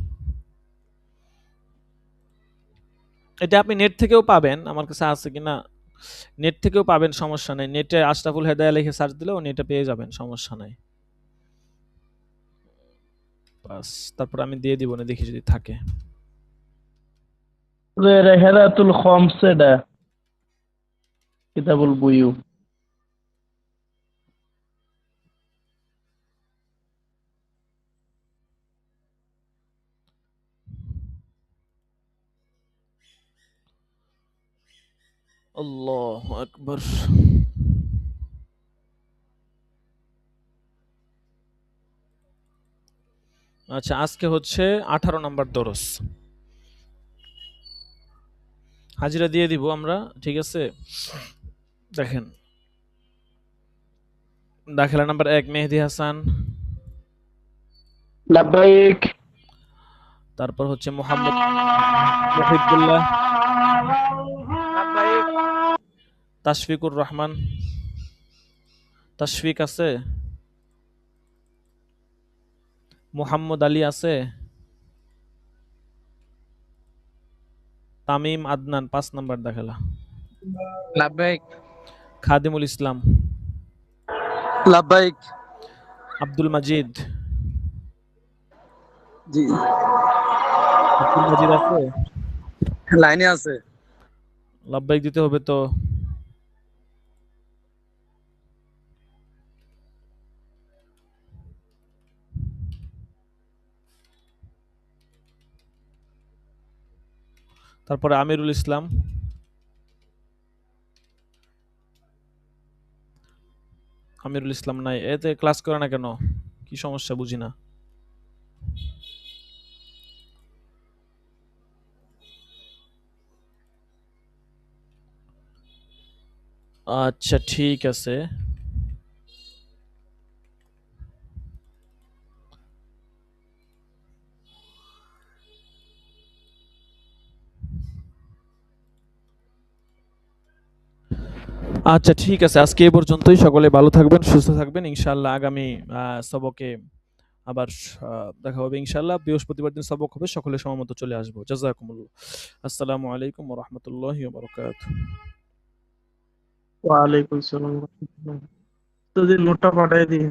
Speaker 1: এটা আপনি নেট থেকেও পাবেন, আমার কাছে আছে কিনা, নেট থেকেও পাবেন, সমস্যা নাই। নেটে আশরাফুল হেদায়া লিখে সার্চ দিলেও নেটে পেয়ে যাবেন, সমস্যা নাই। বাস, তারপর আমি দিয়ে দিব না, দেখি যদি থাকে।
Speaker 3: হেরাতুল খমসেডা কিতাবুল বুয়ু।
Speaker 1: আল্লাহু আকবার। আচ্ছা, আজকে হচ্ছে 18 নম্বর দরস, হাজিরা দিয়ে দিব আমরা, ঠিক আছে। দেখেন, দাখিলা নাম্বার 1 মেহেদি হাসান,
Speaker 3: লাব্বাইক।
Speaker 1: তারপর হচ্ছে মোহাম্মদ মুহিবুল্লাহ, তাশফিকুর রহমান, তাশফিক আছে, মোহাম্মদ আলী আছে, তামিম আদনান 5 নাম্বার দাখিলা,
Speaker 2: লাব্বাইক।
Speaker 1: খাদিমুল ইসলাম,
Speaker 2: লাব্বাইক।
Speaker 1: আব্দুল মাজিদ,
Speaker 2: জি,
Speaker 1: আব্দুল মাজিদ আছে,
Speaker 2: লাইনে আছে।
Speaker 1: লাব্বাইক দিতে হবে তো। তারপরে আমিরুল ইসলাম, আমিরুল ইসলাম নাই, এতে ক্লাস করে না কেন? কি কি সমস্যা বুঝি না। আচ্ছা ঠিক আছে। আচ্ছা ঠিক আছে, আজকে এই পর্যন্তই। সকলে ভালো থাকবেন, সুস্থ থাকবেন। ইনশাআল্লাহ আগামী সবকে আবার দেখা হবে ইনশাআল্লাহ। বৃহস্পতিবার দিন সবক হবে, সকলে সময়মতো চলে আসবো। জাযাকুমুল্লাহ। আসসালামু আলাইকুম ওয়া রাহমাতুল্লাহি ওয়া বারাকাতুহু।
Speaker 3: ওয়ালাইকুম সালাম। তো যে নোটটা পাঠাই দিই।